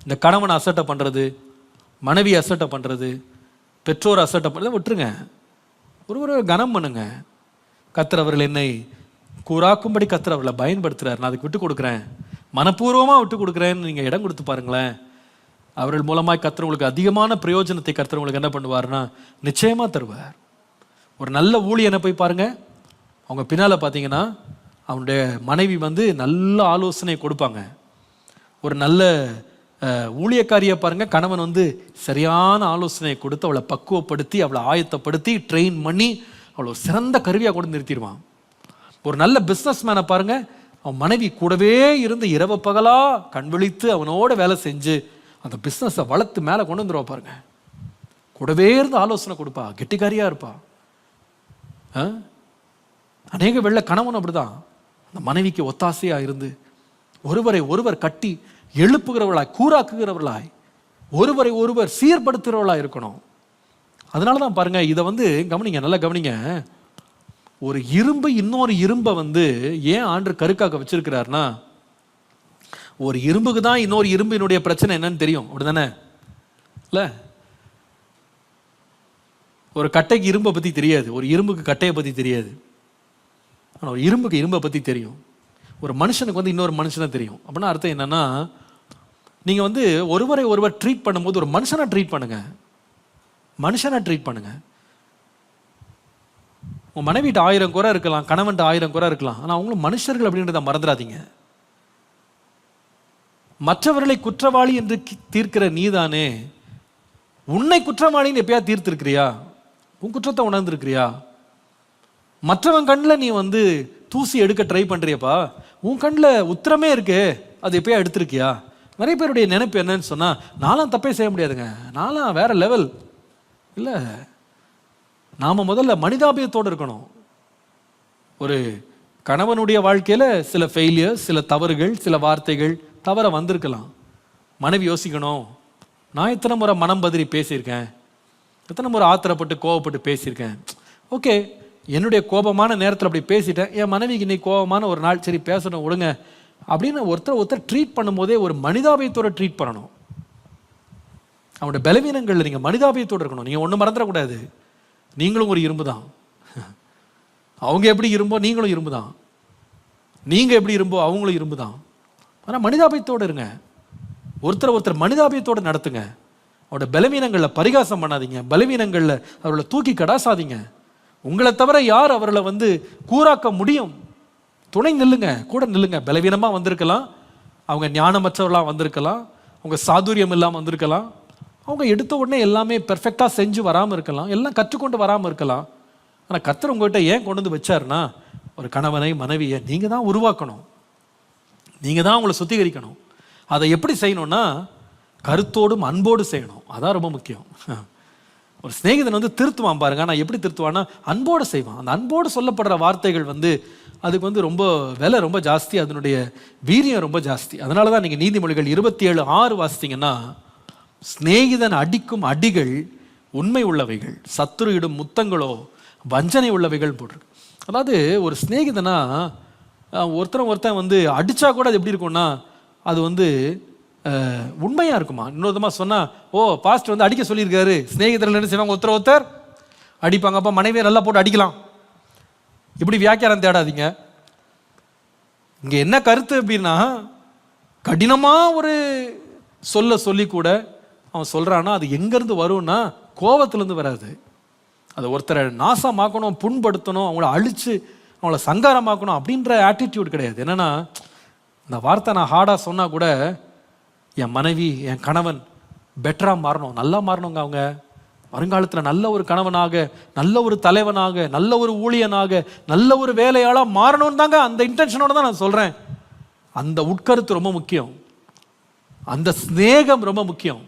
இந்த கணவன் அசட்டை பண்றது, மனைவி அசட்டை பண்றது, பெற்றோர் அசட்டை பண்றதை விட்டுருங்க. ஒரு கனம் பண்ணுங்க. கர்த்தர் அவர்கள் என்னை கூறாக்கும்படி கர்த்தர் அவர்களை பயன்படுத்துறாரு, நான் அதுக்கு விட்டு கொடுக்குறேன், மனப்பூர்வமாக விட்டு கொடுக்குறேன்னு நீங்கள் இடம் கொடுத்து பாருங்களேன். அவர்கள் மூலமாக கர்த்தர் உங்களுக்கு அதிகமான பிரயோஜனத்தை கர்த்தர் உங்களுக்கு என்ன பண்ணுவார்னா நிச்சயமாக தருவார். ஒரு நல்ல ஊழியனை போய் பாருங்க, அவங்க பின்னால் பார்த்தீங்கன்னா அவனுடைய மனைவி நல்ல ஆலோசனை கொடுப்பாங்க. ஒரு நல்ல ஊழியக்காரியை பாருங்க, கணவன் சரியான ஆலோசனை கொடுத்து அவளை பக்குவப்படுத்தி அவளை ஆயத்தப்படுத்தி ட்ரெயின் பண்ணி அவளை ஒரு சிறந்த கருவியாக கொண்டு நிறுத்திடுவான். ஒரு நல்ல பிஸ்னஸ் மேனை பாருங்க, அவன் மனைவி கூடவே இருந்து இரவு பகலா கண் விழித்து அவனோட வேலை செஞ்சு அந்த பிஸ்னஸை வளர்த்து மேலே கொண்டு வந்துடுவா பாருங்க. கூடவே இருந்து ஆலோசனை கொடுப்பா, கெட்டிக்காரியா இருப்பா. அநேக வெள்ள கணவன் அப்படிதான் அந்த மனைவிக்கு ஒத்தாசையா இருந்து ஒருவரை ஒருவர் கட்டி எழுப்புகிறவர்களாய் கூறாக்குகிறவர்களாய் ஒருவரை ஒருவர் சீர்படுத்துகிறவர்களாய் இருக்கணும். அதனாலதான் பாருங்க, இதை கவனிங்க, நல்லா கவனிங்க. ஒரு இரும்பு இன்னொரு இரும்பை ஏன் ஆண்டு கருக்காக்க வச்சிருக்கிறார்னா, ஒரு இரும்புக்கு தான் இன்னொரு இரும்பினுடைய பிரச்சனை என்னன்னு தெரியும், அப்படிதானே? இல்ல, ஒரு கட்டைக்கு இரும்பை பத்தி தெரியாது, ஒரு இரும்புக்கு கட்டையை பத்தி தெரியாது. ஆனால் ஒரு இரும்புக்கு இரும்பை பத்தி தெரியும். ஒரு மனுஷனுக்கு இன்னொரு மனுஷனை தெரியும். அப்படின்னா அர்த்தம் என்னன்னா, நீங்க ஒருவரை ஒருவர் ட்ரீட் பண்ணும்போது ஒரு மனுஷனை ட்ரீட் பண்ணுங்க, மனுஷனை ட்ரீட் பண்ணுங்க. உங்கள் மனைவிட்ட 1000 குறை இருக்கலாம், கணவன்ட்ட 1000 குறை இருக்கலாம். ஆனால் அவங்களும் மனுஷர்கள் அப்படின்றத மறந்துடாதீங்க. மற்றவர்களை குற்றவாளி என்று தீர்க்கிற நீதானே உன்னை குற்றவாளின்னு எப்பயா தீர்த்திருக்கிறியா? உன் குற்றத்தை உணர்ந்திருக்கிறியா? மற்றவன் கண்ணில் நீ வந்து தூசி எடுக்க ட்ரை பண்ணுறியப்பா, உன் கண்ணில் உத்தரமே இருக்கு, அது எப்பயா எடுத்திருக்கியா? நிறைய பேருடைய நினைப்பு என்னன்னு சொன்னால், நான்லாம் தப்பே செய்ய முடியாதுங்க, நான்லாம் வேற லெவல். இல்லை, நாம் முதல்ல மனிதாபியத்தோடு இருக்கணும். ஒரு கணவனுடைய வாழ்க்கையில் சில ஃபெயிலியர்ஸ், சில தவறுகள், சில வார்த்தைகள் தவற வந்திருக்கலாம். மனைவி யோசிக்கணும், நான் எத்தனை முறை மனம் பதறி பேசியிருக்கேன், எத்தனை முறை ஆத்திரப்பட்டு கோவப்பட்டு பேசியிருக்கேன். ஓகே, என்னுடைய கோபமான நேரத்தில் அப்படி பேசிட்டேன், என் மனைவிக்கு இன்னைக்கு கோபமான ஒரு நாள், சரி பேசணும் விடுங்க அப்படின்னு ஒருத்தர் ட்ரீட் பண்ணும்போதே ஒரு மனிதாபியத்தோடு ட்ரீட் பண்ணணும். அவனுடைய பலவீனங்களில் நீங்கள் மனிதாபியத்தோடு இருக்கணும். நீங்கள் ஒன்றும் மறந்துடக்கூடாது, நீங்களும் ஒரு இரும்பு தான். அவங்க எப்படி இரும்போ நீங்களும் இரும்பு தான், நீங்கள் எப்படி இரும்போ அவங்களும் இரும்பு தான். ஆனால் மனிதாபியத்தோடு இருங்க, ஒருத்தர் மனிதாபியத்தோடு நடத்துங்க. அவரோட பலவீனங்களில் பரிகாசம் பண்ணாதீங்க, பலவீனங்களில் அவர்களை தூக்கி கடாசாதீங்க. உங்களை தவிர யார் அவர்களை வந்து கூறாக்க முடியும்? துணை நில்லுங்க, கூட நில்லுங்க. பலவீனமாக வந்திருக்கலாம், அவங்க ஞானமற்றவர்களாக வந்திருக்கலாம், அவங்க சாதுரியம் இல்லாமல் வந்திருக்கலாம், அவங்க எடுத்த உடனே எல்லாமே பெர்ஃபெக்டாக செஞ்சு வராமல் இருக்கலாம், எல்லாம் கற்றுக்கொண்டு வராமல் இருக்கலாம். ஆனால் கர்த்தர் உங்கள்கிட்ட ஏன் கொண்டு வந்து வச்சாருன்னா, ஒரு கணவனை மனைவியை நீங்கள் தான் உருவாக்கணும், நீங்கள் தான் அவங்கள சுத்திகரிக்கணும். அதை எப்படி செய்யணும்னா கருத்தோடும் அன்போடு செய்யணும். அதான் ரொம்ப முக்கியம். ஒரு சிநேகிதன் வந்து திருத்துவான் பாருங்க, நான் எப்படி திருத்துவான்னா அன்போடு செய்வான். அந்த அன்போடு சொல்லப்படுற வார்த்தைகள் வந்து அதுக்கு வந்து ரொம்ப விலை ரொம்ப ஜாஸ்தி, அதனுடைய வீரியம் ரொம்ப ஜாஸ்தி. அதனால தான் நீங்கள் நீதிமொழிகள் 27:6 வாசித்தீங்கன்னா, சிநேகிதன் அடிக்கும் அடிகள் உண்மை உள்ளவைகள், சத்துரு இடும் முத்தங்களோ வஞ்சனை உள்ளவைகள் போட்டிருக்கு. அதாவது ஒரு சிநேகிதனா ஒருத்தன் வந்து அடித்தா கூட அது எப்படி இருக்கும்னா அது வந்து உண்மையாக இருக்குமா. இன்னொரு விதமாக சொன்னால், ஓ பாஸ்டர் வந்து அடிக்க சொல்லியிருக்காரு, சிநேகிதர்கள் என்ன செய்வாங்க, ஒருத்தர் அடிப்பாங்க, அப்போ மனைவியை நல்லா போட்டு அடிக்கலாம். இப்படி வியாக்கியானம் தேடாதீங்க. இங்கே என்ன கருத்து அப்படின்னா, கடினமாக ஒரு சொல்லி கூட அவன் சொல்கிறான்னா அது எங்கேருந்து வரும்னா கோபத்துலேருந்து வராது. அது ஒருத்தரை நாசமாக்கணும், புண்படுத்தணும், அவங்கள அழித்து அவங்கள சங்காரமாக்கணும் அப்படின்ற ஆட்டிடியூட் கிடையாது. என்னென்னா, இந்த வார்த்தை நான் ஹார்டாக சொன்னால் கூட என் மனைவி என் கணவன் பெட்டராக மாறணும், நல்லா மாறணுங்க. அவங்க வருங்காலத்தில் நல்ல ஒரு கணவனாக, நல்ல ஒரு தலைவனாக, நல்ல ஒரு ஊழியனாக, நல்ல ஒரு வேலையாளாக மாறணும்னு தாங்க, அந்த இன்டென்ஷனோட தான் நான் சொல்கிறேன். அந்த உட்கருத்து ரொம்ப முக்கியம், அந்த ஸ்நேகம் ரொம்ப முக்கியம்.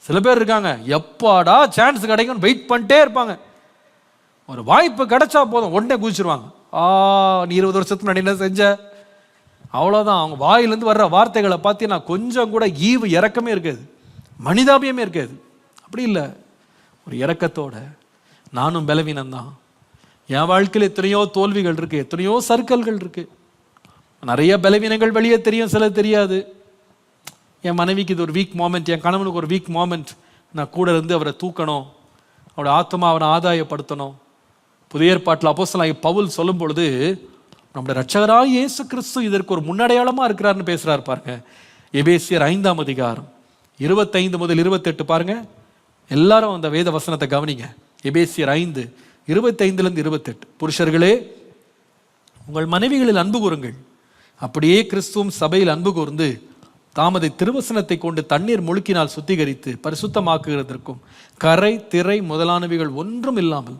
சில பேர் இருக்காங்க, எப்பாடா சான்ஸ் கிடைக்கும்னு வெயிட் பண்ணிட்டே இருப்பாங்க. ஒரு வாய்ப்பு கிடைச்சா போதும் உடனே குதிச்சிருவாங்க. நீ 20 வருஷத்துக்கு முன்னாடி என்ன செஞ்ச, அவ்வளோதான். அவங்க வாயிலேருந்து வர்ற வார்த்தைகளை பார்த்தீங்கன்னா கொஞ்சம் கூட ஈவு இறக்கமே இருக்காது, மனிதாபியமே இருக்காது. அப்படி இல்லை, ஒரு இறக்கத்தோட, நானும் பலவீனம்தான், என் வாழ்க்கையில் எத்தனையோ தோல்விகள் இருக்குது, எத்தனையோ சர்க்கல்கள் இருக்குது, நிறைய பலவீனங்கள் வெளியே தெரியும், சில தெரியாது. என் மனைவிக்கு இது ஒரு வீக் மோமெண்ட், என் கணவனுக்கு ஒரு வீக் மோமெண்ட், நான் கூட இருந்து அவரை தூக்கணும், அவரோட ஆத்மா அவனை ஆதாயப்படுத்தணும். புதிய ஏற்பாட்டில் அப்போஸ்தலனாகிய பவுல் சொல்லும் பொழுது, நம்முடைய இரட்சகராகிய இயேசு கிறிஸ்து இதற்கு ஒரு முன்னடையாளமாக இருக்கிறார்னு பேசுகிறார் பாருங்க. எபேசியர் 5ஆம் அதிகாரம் 25 முதல் 28 பாருங்க. எல்லாரும் அந்த வேத வசனத்தை கவனிங்க. எபேசியர் 5:25-28. புருஷர்களே, உங்கள் மனைவிகளில் அன்பு கூறுங்கள், அப்படியே கிறிஸ்துவும் சபையில் அன்பு கூர்ந்து தாமதை திருவசனத்தை கொண்டு தண்ணீர் முழுக்கினால் சுத்திகரித்து பரிசுத்தமாக்குகிறதற்கும் கரை திரை முதலானவைகள் ஒன்றும் இல்லாமல்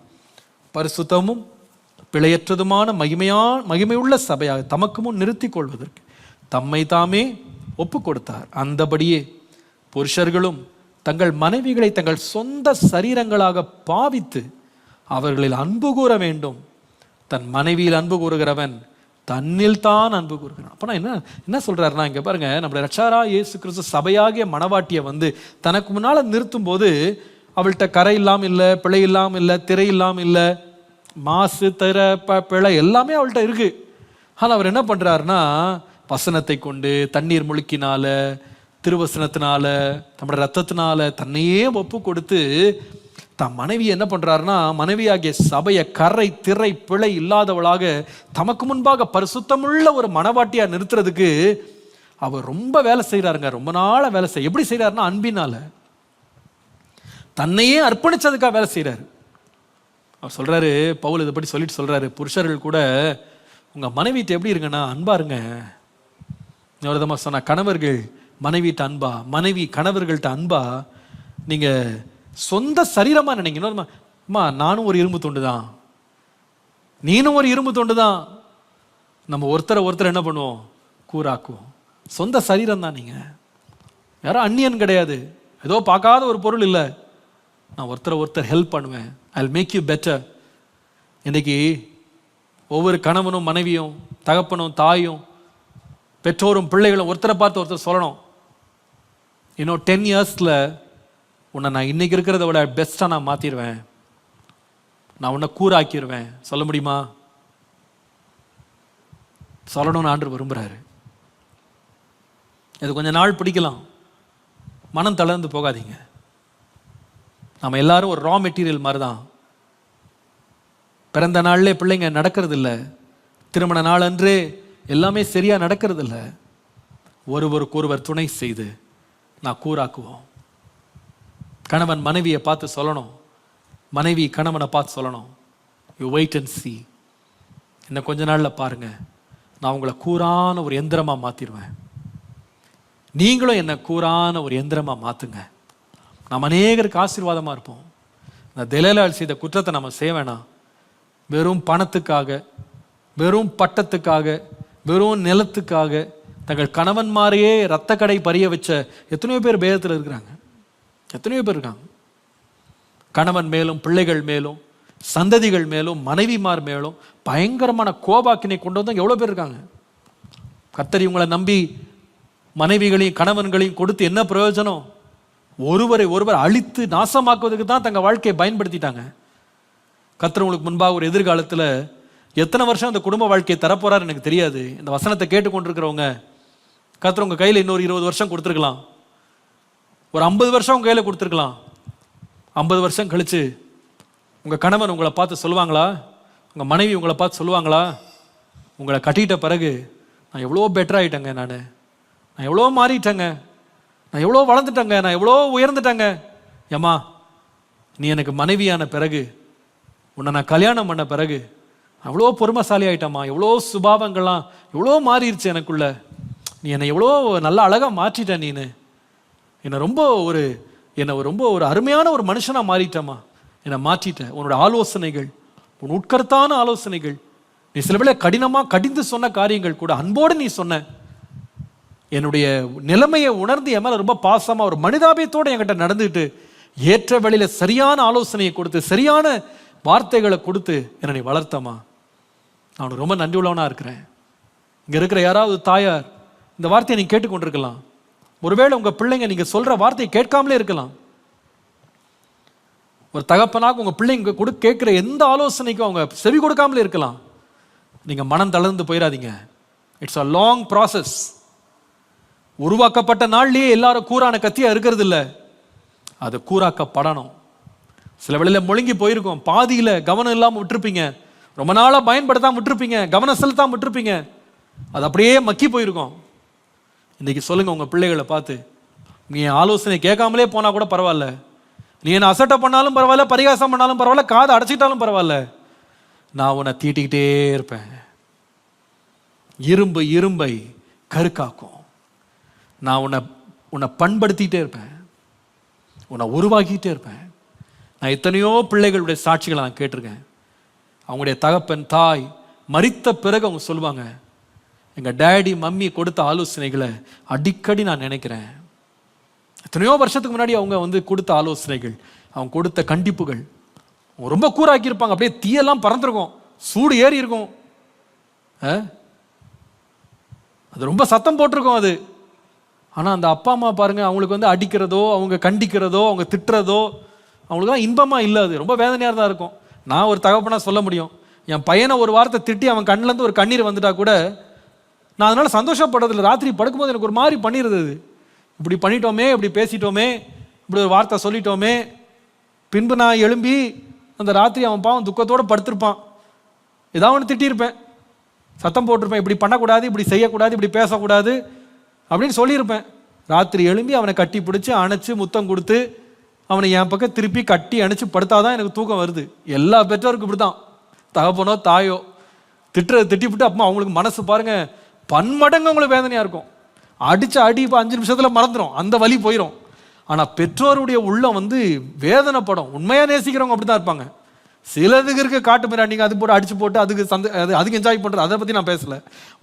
பரிசுத்தமும் பிழையற்றதுமான மகிமையுள்ள சபையாக தமக்கு முன் நிறுத்தி கொள்வதற்கு தம்மை தாமே ஒப்பு கொடுத்தார். அந்தபடியே புருஷர்களும் தங்கள் மனைவிகளை தங்கள் சொந்த சரீரங்களாக பாவித்து அவர்களில் அன்பு கூற வேண்டும். தன் மனைவியில் அன்பு கூறுகிறவன் தன்னில் தான் அன்பு கூறுகிறான். அப்போ என்ன சொல்றாருன்னா, இங்கே பாருங்க, நம்மளுடைய இரட்சகராகிய இயேசு கிறிஸ்து சபையாகிய மணவாட்டியை வந்து தனக்கு முன்னால் நிறுத்தும் போது அவள்கிட்ட கரை இல்லாமல் இல்லை, பிழை இல்லாமல் இல்லை, திரை இல்லாமல் இல்லை, மாசு திரை பிழை எல்லாமே அவள்கிட்ட இருக்கு. ஆனால் அவர் என்ன பண்றாருன்னா, வசனத்தை கொண்டு தண்ணீர் முழுக்கினால, திருவசனத்தினால, நம்முடைய ரத்தத்தினால தன்னையே ஒப்பு கொடுத்து தம் மனைவி என்ன பண்றாருன்னா, மனைவியாகிய சபையை கரை திரை பிழை இல்லாதவளாக தமக்கு முன்பாக பரிசுத்தமுள்ள ஒரு மணவாட்டியா நிறுத்துறதுக்கு அவர் ரொம்ப வேலை செய்யறாருங்க. ரொம்ப நாள வேலை எப்படி செய்யறாருன்னா, அன்பினால தன்னையே அர்ப்பணிச்சதுக்காக வேலை செய்யறாரு. அவர் சொல்றாரு, பவுல் இதை பற்றி சொல்லிட்டு சொல்றாரு, புருஷர்கள் கூட உங்க மனைவிட்டு எப்படி இருங்கன்னா அன்பா இருங்க. ஒரு விதமா சொன்னா, கணவர்கள் மனைவிட்டு அன்பா, மனைவி கணவர்கள்ட்ட அன்பா, நீங்க சொந்த சரீரமா நினைக்கணும். அம்மா நானும் ஒரு இரும்பு தொண்டு தான், நீனும் ஒரு இரும்பு தொண்டு தான். நம்ம ஒருத்தர் என்ன பண்ணுவோம், கூறாக்குவோம். சொந்த சரீரம் தான் நீங்க, யாரும் அந்நியன் கிடையாது, ஏதோ பார்க்காத ஒரு பொருள் இல்லை. நான் ஒருத்தர் ஹெல்ப் பண்ணுவேன். I will make you better. இன்னைக்கு ஒவ்வொரு கணவனும் மனைவியும் தகப்பனும் தாயும் பெற்றோரும் பிள்ளைகளும் ஒருத்தரை பார்த்து ஒருத்தர் சொல்லணும், இன்னும் 10 இயர்ஸில் உன்னை நான் இன்னைக்கு இருக்கிறத விட பெஸ்ட்டாக நான் மாற்றிடுவேன், நான் உன்னை கூறாக்கிடுவேன். சொல்ல முடியுமா? சொல்லணும்னு ஆண்டவர் விரும்புகிறாரு. இது கொஞ்ச நாள் பிடிக்கலாம், மனம் தளர்ந்து போகாதீங்க. நம்ம எல்லாரும் ஒரு ரா மெட்டீரியல் மாதிரி தான். பிறந்த நாள்லே பிள்ளைங்க நடக்கிறது இல்லை, திருமண நாள் அன்றே எல்லாமே சரியா நடக்கிறது இல்லை. ஒருவருக்கொருவர் துணை செய்து நான் கூறாக்குவோம். கணவன் மனைவியை பார்த்து சொல்லணும், மனைவி கணவனை பார்த்து சொல்லணும், யூ வெயிட் அண்ட் see, இன்னும் கொஞ்ச நாளில் பாருங்க, நான் உங்களை கூறான ஒரு எந்திரமா மாத்திடுவேன், நீங்களும் என்ன கூறான ஒரு எந்திரமா மாத்துங்க. நாம் அநேகருக்கு ஆசீர்வாதமாக இருப்போம். இந்த தெலேலாள் செய்த குற்றத்தை நம்ம செய்ய வேணாம். வெறும் பணத்துக்காக, வெறும் பட்டத்துக்காக, வெறும் நிலத்துக்காக தங்கள் கணவன்மாரையே ரத்த கடை பறிய வச்ச எத்தனையோ பேர் பேதத்தில் இருக்கிறாங்க, எத்தனையோ பேர் இருக்காங்க. கணவன் மேலும் பிள்ளைகள் மேலும் சந்ததிகள் மேலும் மனைவிமார் மேலும் பயங்கரமான கோபாக்கினை கொண்டு வந்தவங்க எவ்வளோ பேர் இருக்காங்க. கர்த்தர் இவங்களை நம்பி மனைவிகளையும் கணவன்களையும் கொடுத்து என்ன பிரயோஜனம்? ஒருவரை ஒருவர் அழித்து நாசமாக்குவதற்கு தான் தங்கள் வாழ்க்கையை பயன்படுத்திட்டாங்க. கர்த்தர் உங்களுக்கு முன்பாக ஒரு எதிர்காலத்தில் எத்தனை வருஷம் அந்த குடும்ப வாழ்க்கையை தரப்போறாரு எனக்கு தெரியாது. இந்த வசனத்தை கேட்டுக்கொண்டிருக்கிறவங்க, கர்த்தர் உங்கள் கையில் இன்னொரு 20 வருஷம் கொடுத்துருக்கலாம், ஒரு 50 வருஷம் உங்கள் கையில் கொடுத்துருக்கலாம். 50 வருஷம் கழிச்சு உங்கள் கணவன் உங்களை பார்த்து சொல்லுவாங்களா, உங்கள் மனைவி உங்களை பார்த்து சொல்லுவாங்களா, உங்களை கட்டிட்ட பிறகு நான் எவ்வளோ பெட்டர் ஆகிட்டேங்க, நான் எவ்வளோ மாறிட்டேங்க, நான் எவ்வளோ வளர்ந்துட்டேங்க, நான் எவ்வளோ உயர்ந்துட்டேங்க, ஏம்மா நீ எனக்கு மனைவியான பிறகு, உன்னை நான் கல்யாணம் பண்ண பிறகு அவ்வளோ பொறுமைசாலி ஆகிட்டம்மா, எவ்வளோ சுபாவங்கள்லாம் எவ்வளோ மாறிடுச்சு எனக்குள்ள, நீ என்னை எவ்வளோ நல்லா அழகாக மாற்றிட்ட, நீனு என்னை ரொம்ப ஒரு அருமையான ஒரு மனுஷனாக மாறிட்டம்மா, என்னை மாற்றிட்ட. உன்னோட ஆலோசனைகள், உன் உட்கருத்தான ஆலோசனைகள், நீ சில வேளை கடிந்து சொன்ன காரியங்கள் கூட அன்போடு நீ சொன்ன, என்னுடைய நிலைமையை உணர்ந்து என் மேலே ரொம்ப பாசமாக ஒரு மனிதாபியத்தோடு என்கிட்ட நடந்துக்கிட்டு ஏற்ற வழியில சரியான ஆலோசனையை கொடுத்து சரியான வார்த்தைகளை கொடுத்து என்னை நீ வளர்த்தமா, நான் ரொம்ப நன்றி உள்ளவனா இருக்கிறேன். இங்கே இருக்கிற யாராவது தாயார் இந்த வார்த்தையை நீங்க கேட்டுக்கொண்டிருக்கலாம். ஒருவேளை உங்க பிள்ளைங்க நீங்க சொல்ற வார்த்தையை கேட்காமலே இருக்கலாம். ஒரு தகப்பனாக உங்க பிள்ளைங்க கேட்கிற எந்த ஆலோசனைக்கும் அவங்க செவி கொடுக்காமலே இருக்கலாம். நீங்க மனம் தளர்ந்து போயிடாதீங்க. It's a long process. உருவாக்கப்பட்ட நாள்லயே எல்லாரும் கூரான கத்தியா இருக்கிறது இல்லை, அது கூராக்கப்படணும். சில வேளையில முழுங்கி போயிருக்கும், பாதியில கவனம் இல்லாமல் விட்டுருப்பீங்க, ரொம்ப நாளாக பயன்படுத்தாமல் விட்டுருப்பீங்க, கவனம் செலுத்தாமல் விட்டுருப்பீங்க, அது அப்படியே மக்கி போயிருக்கும். இன்னைக்கு சொல்லுங்க உங்க பிள்ளைகளை பார்த்து, நீ ஆலோசனை கேட்காமலே போனா கூட பரவாயில்ல, நீ என்ன அசட்டை பண்ணாலும் பரவாயில்ல, பரிகாசம் பண்ணாலும் பரவாயில்ல, காதை அடைச்சிட்டாலும் பரவாயில்ல, நான் உன்னை தீட்டிக்கிட்டே இருப்பேன். இரும்பை கருக்காக்கும். நான் உன்னை பண்படுத்திக்கிட்டே இருப்பேன், உன்னை உருவாக்கிட்டே இருப்பேன். நான் எத்தனையோ பிள்ளைகளுடைய சாட்சிகளை நான் கேட்டிருக்கேன். அவங்களுடைய தகப்பன் தாய் மரித்த பிறகு அவங்க சொல்லுவாங்க, எங்கள் டேடி மம்மி கொடுத்த ஆலோசனைகளை அடிக்கடி நான் நினைக்கிறேன். எத்தனையோ வருஷத்துக்கு முன்னாடி அவங்க கொடுத்த ஆலோசனைகள், அவங்க கொடுத்த கண்டிப்புகள் அவங்க ரொம்ப கூராக்கியிருப்பாங்க. அப்படியே தீயெல்லாம் பறந்துருக்கும், சூடு ஏறி இருக்கும், அது ரொம்ப சத்தம் போட்டிருக்கும் அது. ஆனால் அந்த அப்பா அம்மா பாருங்க, அவங்களுக்கு அடிக்கிறதோ அவங்க கண்டிக்கிறதோ அவங்க திட்டுறதோ அவங்களுக்குலாம் இன்பமாக இல்லை, அது ரொம்ப வேதனையாக தான் இருக்கும். நான் ஒரு தகப்பனா சொல்ல முடியும், என் பையனை ஒரு வார்த்தை திட்டி அவன் கண்ணிலேருந்து ஒரு கண்ணீர் வந்துட்டா கூட நான் அதனால் சந்தோஷப்படுறதில்லை. ராத்திரி படுக்கும்போது எனக்கு ஒரு மாதிரி பண்ணிடுது, அது இப்படி பண்ணிட்டோமே, இப்படி பேசிட்டோமே, இப்படி ஒரு வார்த்தை சொல்லிட்டோமே. பின்பு நான் எழும்பி அந்த ராத்திரி அவன் பாவம் துக்கத்தோடு படுத்திருப்பான், ஏதாவது ஒன்று திட்டியிருப்பேன், சத்தம் போட்டிருப்பேன், இப்படி பண்ணக்கூடாது, இப்படி செய்யக்கூடாது, இப்படி பேசக்கூடாது அப்படின்னு சொல்லியிருப்பேன். ராத்திரி எழும்பி அவனை கட்டி பிடிச்சி அணைச்சி முத்தம் கொடுத்து அவனை என் பக்கம் திருப்பி கட்டி அணைச்சு படுத்தாதான் எனக்கு தூக்கம் வருது. எல்லா பெற்றோருக்கும் இப்படி தான். தகப்பனோ தாயோ திட்டிவிட்டு அப்போ அவங்களுக்கு மனசு பாருங்க பன்மடங்கு அவங்களுக்கு வேதனையாக இருக்கும். அடித்த அடி இப்போ 5 நிமிஷத்தில் மறந்துடும், அந்த வலி போயிடும். ஆனால் பெற்றோருடைய உள்ளம் வேதனைப்படும். உண்மையாக நேசிக்கிறவங்க அப்படி தான் இருப்பாங்க. சிலதுக்கு இருக்க காட்டு மிராண்டிங்க அது போட்டு அடிச்சு போட்டு அதுக்கு என்ஜாய் பண்ணுறது, அதை பற்றி நான் பேசலை.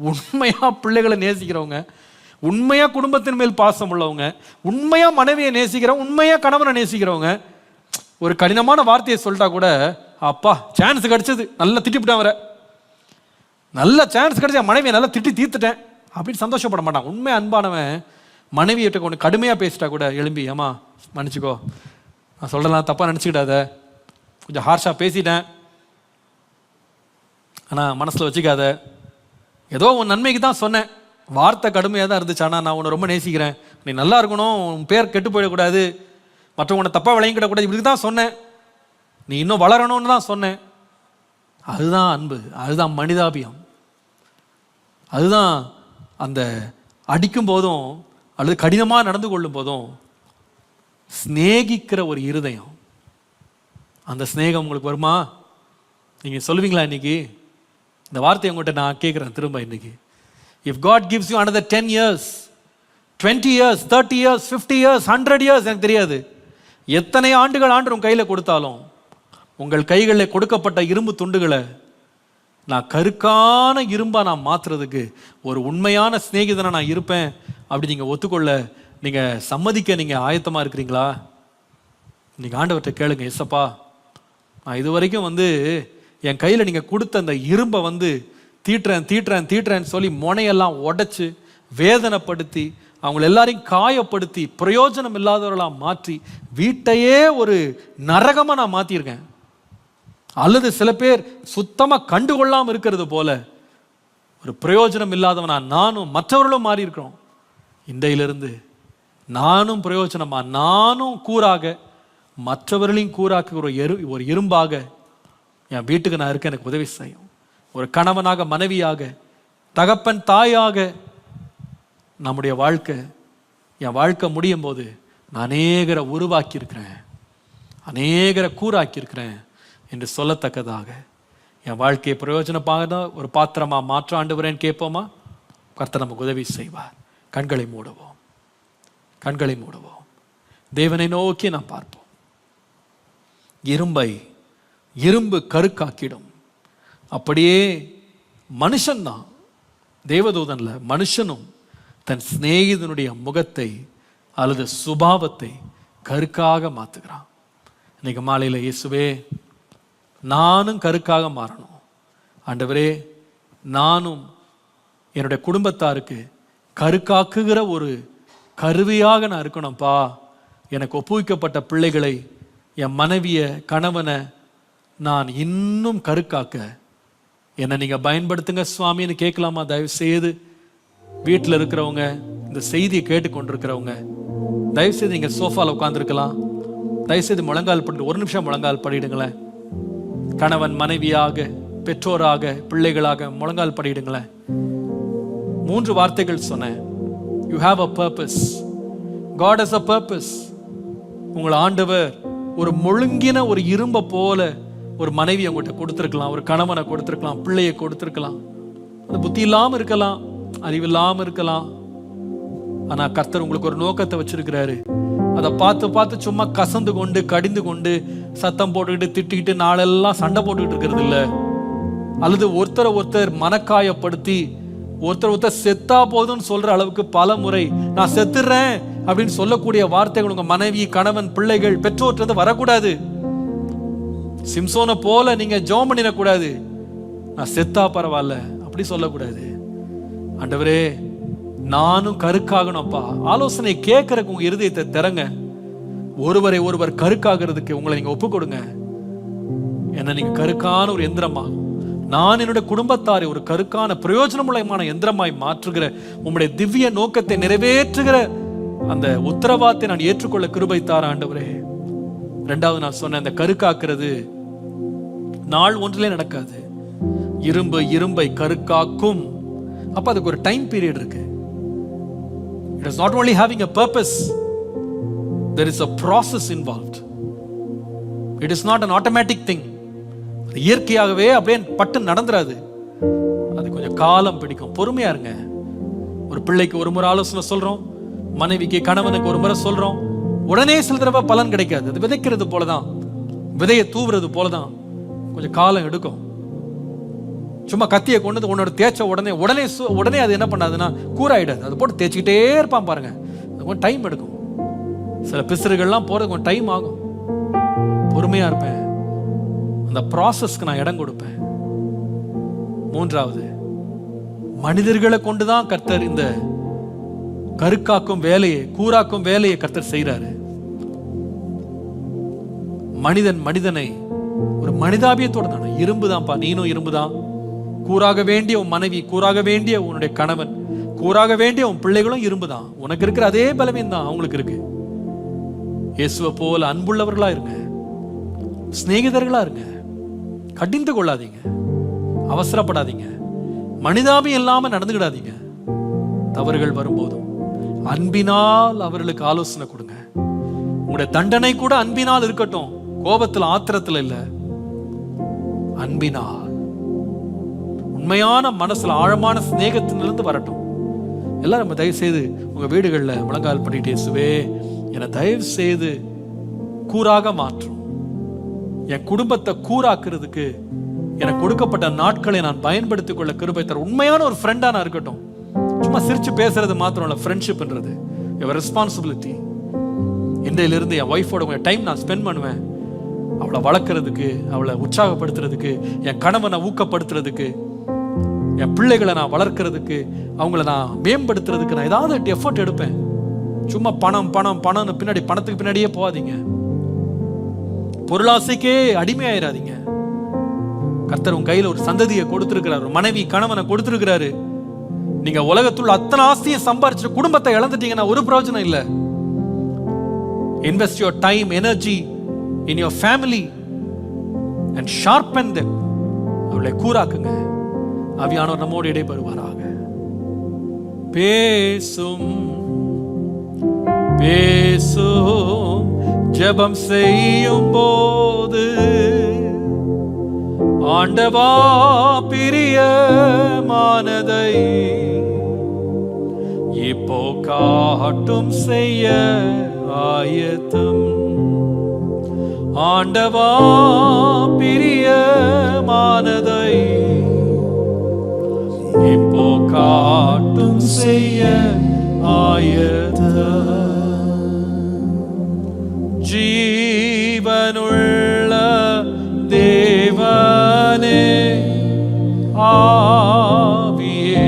உண்மையாக பிள்ளைகளை நேசிக்கிறவங்க, உண்மையாக குடும்பத்தின் மேல் பாசம் உள்ளவங்க, உண்மையாக மனைவியை நேசிக்கிறவங்க, உண்மையாக கணவனை நேசிக்கிறவங்க ஒரு கடினமான வார்த்தையை சொல்லிட்டா கூட அப்பா சான்ஸ் கிடைச்சது, நல்லா திட்டிவிட்டேன், வர நல்ல சான்ஸ் கிடைச்சா மனைவியை நல்லா திட்டி தீர்த்துட்டேன் அப்படின்னு சந்தோஷப்பட மாட்டான். உண்மை அன்பானவன் மனைவியிட்ட கொஞ்சம் கடுமையாக பேசிட்டா கூட எழும்பி, ஏமா மன்னிச்சுக்கோ, நான் சொல்கிறலாம் தப்பாக நினச்சிக்கிட்டாத, கொஞ்சம் ஹார்ஷாக பேசிட்டேன், ஆனால் மனசில் வச்சுக்காத, ஏதோ உன் நன்மைக்கு தான் சொன்னேன், வார்த்தை கடுமையாக தான் இருந்துச்சு, ஆனால் நான் உன்னை ரொம்ப நேசிக்கிறேன், நீ நல்லா இருக்கணும், உன் பேர் கெட்டு போயிடக்கூடாது, மற்றவனை தப்பாக விளங்கிக்கிடக்கூடாது, இப்படி தான் சொன்னேன், நீ இன்னும் வளரணும்னு தான் சொன்னேன். அதுதான் அன்பு, அதுதான் மனிதாபியம், அதுதான் அந்த அடிக்கும் போதும் அல்லது கடினமாக நடந்து கொள்ளும் போதும் ஸ்நேகிக்கிற ஒரு இருதயம். அந்த ஸ்நேகம் உங்களுக்கு வருமா? நீங்கள் சொல்லுவீங்களா? இன்னைக்கு இந்த வார்த்தையை உங்கள்கிட்ட நான் கேட்குறேன் திரும்ப. இன்னைக்கு if God gives you another 10 years, 20 years, 30 years, 50 years, 100 years, எனக்கு தெரியாது எத்தனை ஆண்டுகள் உங்கள் கையில் கொடுத்தாலும், உங்கள் கைகளில் கொடுக்கப்பட்ட இரும்பு துண்டுகளை நான் கருக்கான இரும்பா நான் மாற்றுறதுக்கு ஒரு உண்மையான சிநேகிதனை நான் இருப்பேன் அப்படி நீங்கள் ஒத்துக்கொள்ள, நீங்கள் சம்மதிக்க நீங்கள் ஆயத்தமாக இருக்கிறீங்களா? நீங்கள் ஆண்டவர்கிட்ட கேளுங்க, எஸ்ஸப்பா நான் இது வரைக்கும் என் கையில் நீங்கள் கொடுத்த அந்த இரும்பை தீட்டுறேன்னு சொல்லி முனையெல்லாம் உடைச்சு வேதனைப்படுத்தி அவங்கள எல்லாரையும் காயப்படுத்தி பிரயோஜனம் இல்லாதவர்களாக மாற்றி வீட்டையே ஒரு நரகமாக நான் மாற்றிருக்கேன். அல்லது சில பேர் சுத்தமாக கண்டுகொள்ளாமல் இருக்கிறது போல ஒரு பிரயோஜனம் இல்லாதவனா நானும் மற்றவர்களும் மாறி இருக்கிறோம். இன்றையிலிருந்து நானும் பிரயோஜனமா, நானும் கூறாக, மற்றவர்களையும் கூறாக்க ஒரு இரும்பாக என் வீட்டுக்கு நான் இருக்க எனக்கு உதவி செய்யும். ஒரு கணவனாக, மனைவியாக, தகப்பன் தாயாக நம்முடைய என் வாழ்க்கை முடியும் போது நான் அநேகரை உருவாக்கியிருக்கிறேன், அநேகரை கூறாக்கியிருக்கிறேன் என்று சொல்லத்தக்கதாக என் வாழ்க்கையை பிரயோஜனமாக ஒரு பாத்திரமாக மாற்ற ஆண்டவரேன்னு கேட்போமா? கர்த்தர் நமக்கு உதவி செய்வார். கண்களை மூடுவோம், கண்களை மூடுவோம். தேவனை நோக்கி நாம் பார்ப்போம். இரும்பு கருக்காக்கிடும். அப்படியே மனுஷன்தான், தேவதூதன்ல மனுஷனும் தன் சிநேகிதனுடைய முகத்தை அல்லது சுபாவத்தை கருக்காக மாற்றுகிறான். இன்னைக்கு மாலையில் இயேசுவே நானும் கருக்காக மாறணும் ஆண்டவரே, நானும் என்னுடைய குடும்பத்தாருக்கு கருக்காக்குகிற ஒரு கருவியாக நான் இருக்கணும்ப்பா. எனக்கு ஒப்புவிக்கப்பட்ட பிள்ளைகளை, என் மனைவியை, கணவனை நான் இன்னும் கருக்காக்க என்னை நீங்கள் பயன்படுத்துங்க சுவாமின்னு கேட்கலாமா? தயவு செய்து வீட்டில் இருக்கிறவங்க, இந்த செய்தியை கேட்டுக்கொண்டிருக்கிறவங்க தயவுசெய்து நீங்கள் சோஃபாவில் உட்காந்துருக்கலாம். தயவுசெய்து முழங்கால் பண்ணிட்டு 1 நிமிஷம் முழங்கால் படிடுங்களேன். கணவன் மனைவியாக, பெற்றோராக, பிள்ளைகளாக முழங்கால் படிடுங்களேன். 3 வார்த்தைகள் சொன்னேன். You have a purpose. God has a purpose. உங்களை ஆண்டவர் ஒரு முழுங்கின ஒரு இரும்பை போல ஒரு மனைவி உங்கள்கிட்ட கொடுத்துருக்கலாம், ஒரு கணவனை கொடுத்துருக்கலாம், பிள்ளையை கொடுத்துருக்கலாம். அது புத்தி இல்லாமல் இருக்கலாம், அறிவில்லாமல் இருக்கலாம். ஆனால் கர்த்தர் உங்களுக்கு ஒரு நோக்கத்தை வச்சிருக்கிறாரு. அதை பார்த்து சும்மா கசந்து கொண்டு கடிந்து கொண்டு சத்தம் போட்டுக்கிட்டு திட்டிக்கிட்டு நாளெல்லாம் சண்டை போட்டுக்கிட்டு இருக்கிறது இல்லை. அல்லது ஒருத்தர் மனக்காயப்படுத்தி ஒருத்தர் செத்தா போதும்னு சொல்ற அளவுக்கு பல முறை நான் செத்துறேன் அப்படின்னு சொல்லக்கூடிய வார்த்தைகள் உங்க மனைவி, கணவன், பிள்ளைகள், பெற்றோர்கிட்ட வரக்கூடாது. சிம்சோனை போல நீங்க ஜெபம் பண்ணிடக்கூடாது. நான் செத்தா பரவாயில்ல அப்படி சொல்லக்கூடாது. ஆண்டவரே நானும் கருக்காகணும்ப்பா. ஆலோசனை கேட்கறதுக்கு உங்க இருதயத்தை திறங்க. ஒருவர் கருக்காகிறதுக்கு உங்களை நீங்க ஒப்பு கொடுங்க. என்ன நீங்க கருக்கான ஒரு எந்திரமா, நான் என்னுடைய குடும்பத்தாரை ஒரு கருக்கான பிரயோஜனமுள்ளமான எந்திரமாய் மாற்றுகிற உங்களுடைய திவ்ய நோக்கத்தை நிறைவேற்றுகிற அந்த உத்தரவாதத்தை நான் ஏற்றுக்கொள்ள கிருபை தார ஆண்டவரே. 2வது நான் சொன்ன அந்த கருக்காக்குறது நாள் ஒன்றிலே நடக்காது. இரும்பை கருக்காக்கும். அப்ப அதுக்கு ஒரு டைம் பீரியட் இருக்கு. It is not only having a purpose, there is a process involved. It is not an automatic thing. இயற்கையாகவே அப்படியே பட்டு நடந்துராது. அது கொஞ்சம் காலம் பிடிக்கும். பொறுமையா இருங்க. ஒரு பிள்ளைக்கு ஒரு முறை ஆலோசனை சொல்றோம், மனைவிக்கு கணவனுக்கு ஒரு முறை சொல்றோம், உடனே சில தடவை பலன் கிடைக்காது. அது விதைக்கிறது போலதான், விதையை தூவுறது போலதான், கொஞ்சம் காலம் எடுக்கும். சும்மா கத்தியை கொண்டு உன்னோட தேய்ச்ச உடனே அது என்ன பண்ணாதுன்னா கூறாயிடாது. அது போட்டு தேய்ச்சிக்கிட்டே இருப்பான் பாருங்க, அது கொஞ்சம் டைம் எடுக்கும். சில பிசுறுகள்லாம் போறது கொஞ்சம் டைம் ஆகும். பொறுமையா இருப்பேன், அந்த ப்ராசஸ்க்கு நான் இடம் கொடுப்பேன். மூன்றாவது, மனிதர்களை கொண்டுதான் கர்த்தர் இந்த கருக்காக்கும் வேலையை, கூறாக்கும் வேலையை கர்த்தர் செய்யறாரு. மனிதனை ஒரு மனிதாபியத்தோடு தானே, இரும்புதான்ப்பா, நீனும் இரும்புதான். கூறாக வேண்டிய உன் மனைவி, கூறாக வேண்டிய உன்னுடைய கணவன், கூறாக வேண்டிய உன் பிள்ளைகளும் இரும்புதான். உனக்கு இருக்கிற அதே பலவீனம் தான் அவங்களுக்கு இருக்கு. இயேசுவை போல அன்புள்ளவர்களா இருங்க, சிநேகிதர்களா இருங்க, கடிந்து கொள்ளாதீங்க, அவசரப்படாதீங்க, மனிதாபியம் இல்லாம நடந்துக்கிடாதீங்க. தவறுகள் வரும்போதும் அன்பினால் அவர்களுக்கு ஆலோசனை கொடுங்க. உங்களுடைய தண்டனை கூட அன்பினால் இருக்கட்டும், கோபத்தில் ஆத்திரத்தில் இல்ல, அன்பினால், உண்மையான மனசுல ஆழமான சிநேகத்திலிருந்து வரட்டும். எல்லாரும் தயவு செய்து உங்க வீடுகளில் முழங்கால் பண்ணிட்டு, இயேசுவே என்னை தயவு செய்து கூறாக மாற்றும், என் குடும்பத்தை கூறாக்குறதுக்கு எனக்கு கொடுக்கப்பட்ட நாட்களை நான் பயன்படுத்திக் கொள்ள கிருபை தர. உண்மையான ஒரு ஃப்ரெண்டா நான் இருக்கட்டும். சும்மா சிரிச்சு பேசுறது மாத்திரம் இல்ல, ஃப்ரெண்ட்ஷிப்ன்றது என் ரெஸ்பான்சிபிலிட்டி. இன்றையிலிருந்து என் ஒய்ஃபோட கொஞ்சம் டைம் நான் ஸ்பெண்ட் பண்ணுவேன். அவளை வளர்க்கறதுக்கு, அவளை உற்சாகப்படுத்துறதுக்கு, என் கணவனை ஊக்கப்படுத்துறதுக்கு, என் பிள்ளைகளை நான் வளர்க்கறதுக்கு, அவங்கள நான் மேம்படுத்துறதுக்கு நான் ஏதாவது எஃபர்ட் எடுப்பேன். சும்மா பணம் பணம் பணம்னு பின்னாடி, பணத்துக்கு பின்னாடியே போகாதீங்க. பொருளாசைக்கே அடிமையாயிராதீங்க. கர்த்தர் உன் கையில ஒரு சந்ததியை கொடுத்திருக்கிறார், ஒரு மனைவி கணவனை கொடுத்திருக்கிறாரு. நீங்க உலகத்துள்ள அத்தனை ஆஸ்தியை சம்பாரிச்சு குடும்பத்தை இழந்துட்டீங்கன்னா ஒரு பிரயோஜனம் இல்லை. Invest your time, energy in your family and sharpen them. அவளை கூறாக்குங்க. ஆவியானவர் நம்மோடு இடைபெறுவாராக. பேசும் பேசும் ஜெபம் செய்யும் போது ஆண்டவா பிரியமானதை இப்போ காட்டும் செய்ய ஆயத்தம். ஆண்டவா பிரியமானதை இப்போ காட்டும் செய்ய ஆயத்தம். ஜீவனுள்ள தேவனே ஆவியே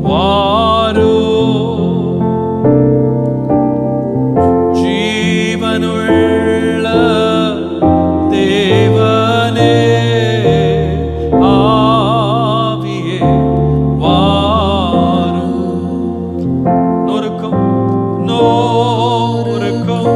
வாரோ. ஜீவனுள்ள தேவனே ஆவியே வாரோ. நொறுக்கும் நோருக்கும்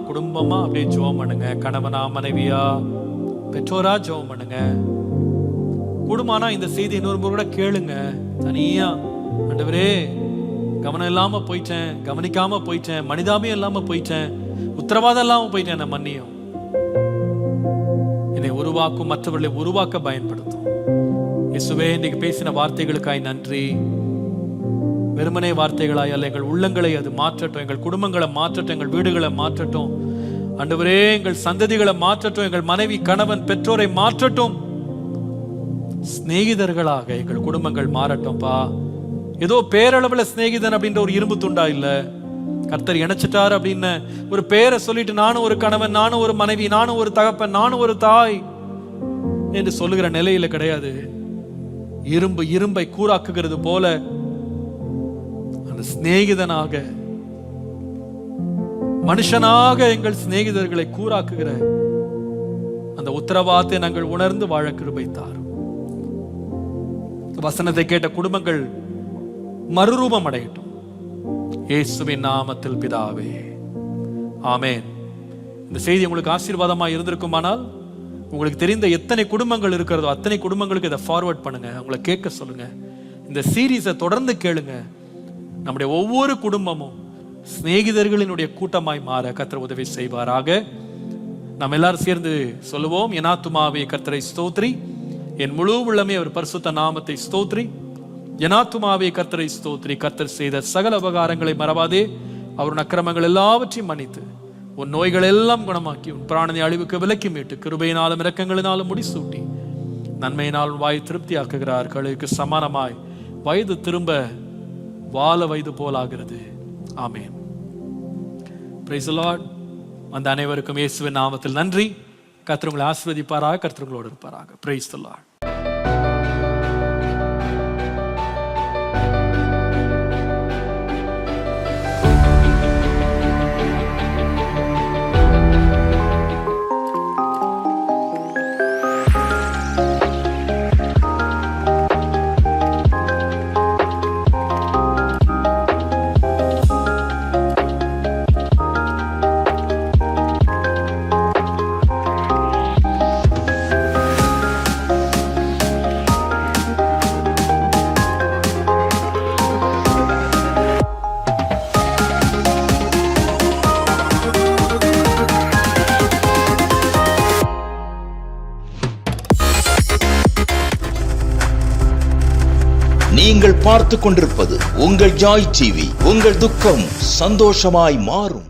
குடும்பமா அப்படியே ஜெபம் பண்ணுங்க. கணவனா மனைவியா பெற்றோரா ஜெபம் பண்ணுங்க. குடும்பம்னா இந்த செய்தி இன்னொரு முறை கூட கேளுங்க. தனியா, ஆண்டவரே கவனம் இல்லாம போயிட்டேன், கவனிக்காம போயிட்டேன், மனிதாபியம் இல்லாம போயிட்டேன், உத்தரவாதம் இல்லாம போயிட்டேன், நான் மன்னியும். என்னை உருவாக்கும், மற்றவர்களை உருவாக்க பயன்படுத்தும். இயேசுவே, இன்னைக்கு பேசின வார்த்தைகளுக்காய் நன்றி. வெறுமனே வார்த்தைகளாய் அல்ல, எங்கள் உள்ளங்களை அது மாற்றட்டும், எங்கள் குடும்பங்களை மாற்றட்டும், எங்கள் வீடுகளை மாற்றட்டும் ஆண்டவரே, எங்கள் சந்ததிகளை மாற்றட்டும், எங்கள் மனைவி கணவன் பெற்றோரை மாற்றட்டும், சிநேகிதர்களாக எங்கள் குடும்பங்கள் மாறட்டும்பா. ஏதோ பேரளவுல சிநேகிதன் அப்படின்ற ஒரு இரும்பு துண்டா இல்ல, கர்த்தர் இணைச்சிட்டார் அப்படின்னு ஒரு பேரை சொல்லிட்டு நானும் ஒரு கணவன், நானும் ஒரு மனைவி, நானும் ஒரு தகப்பன், நானும் ஒரு தாய் என்று சொல்லுகிற நிலையில கிடையாது. இரும்பு இரும்பை கூராக்குகிறது போல அந்த சிநேகிதனாக, மனுஷனாக எங்கள் சிநேகிதர்களை கூராக்குகிற அந்த உத்தரவாதத்தை நாங்கள் உணர்ந்து வாழ கிருபை தாரும். வசனத்தை கேட்ட குடும்பங்கள் மறுரூபம் அடையட்டும் இயேசுவின் நாமத்தில் பிதாவே, ஆமென். இந்த செய்தி உங்களுக்கு ஆசீர்வாதமாக இருந்திருக்குமானால், உங்களுக்கு தெரிந்த எத்தனை குடும்பங்கள் இருக்கிறதோ அத்தனை குடும்பங்களுக்கு இதை ஃபார்வர்ட் பண்ணுங்க, அவங்களை கேட்க சொல்லுங்க. இந்த சீரீஸை தொடர்ந்து கேளுங்க. நம்முடைய ஒவ்வொரு குடும்பமும் சிநேகிதர்களினுடைய கூட்டமாய் மாற கர்த்தர் உதவி செய்வாராக. நாம் எல்லாரும் சேர்ந்து சொல்லுவோம், என் ஆத்துமாவே கர்த்தரை ஸ்தோத்ரி, என் முழு உள்ளமே அவர் பரிசுத்த நாமத்தை ஸ்தோத்ரி. என் ஆத்துமாவே கர்த்தரை ஸ்தோத்ரி, கர்த்தர் செய்த சகல உபகாரங்களை மறவாதே, அவருடைய அக்கிரமங்கள் எல்லாவற்றையும் மன்னித்து உன் நோய்கள் எல்லாம் குணமாக்கி உன் பிராணனை அழிவுக்கு விலக்கி மீட்டு கிருபையினாலும் இரக்கங்களினாலும் முடிசூட்டி நன்மையினாலும் வாய் திருப்தி ஆக்குகிறார். கழுவுக்கு சமானமாய் வயது திரும்ப வாழ வயது போலாகிறது. ஆமென். Praise the Lord. அந்த அனைவருக்கும் இயேசுவின் நாமத்தில் நன்றி. கர்த்தர் உங்களை ஆசீர்வதிப்பாராக, கர்த்தர் உங்களோடு இருப்பாராக. Praise the Lord. நீங்கள் பார்த்துக் கொண்டிருப்பது உங்கள் ஜாய் டிவி. உங்கள் துக்கம் சந்தோஷமாய் மாறும்.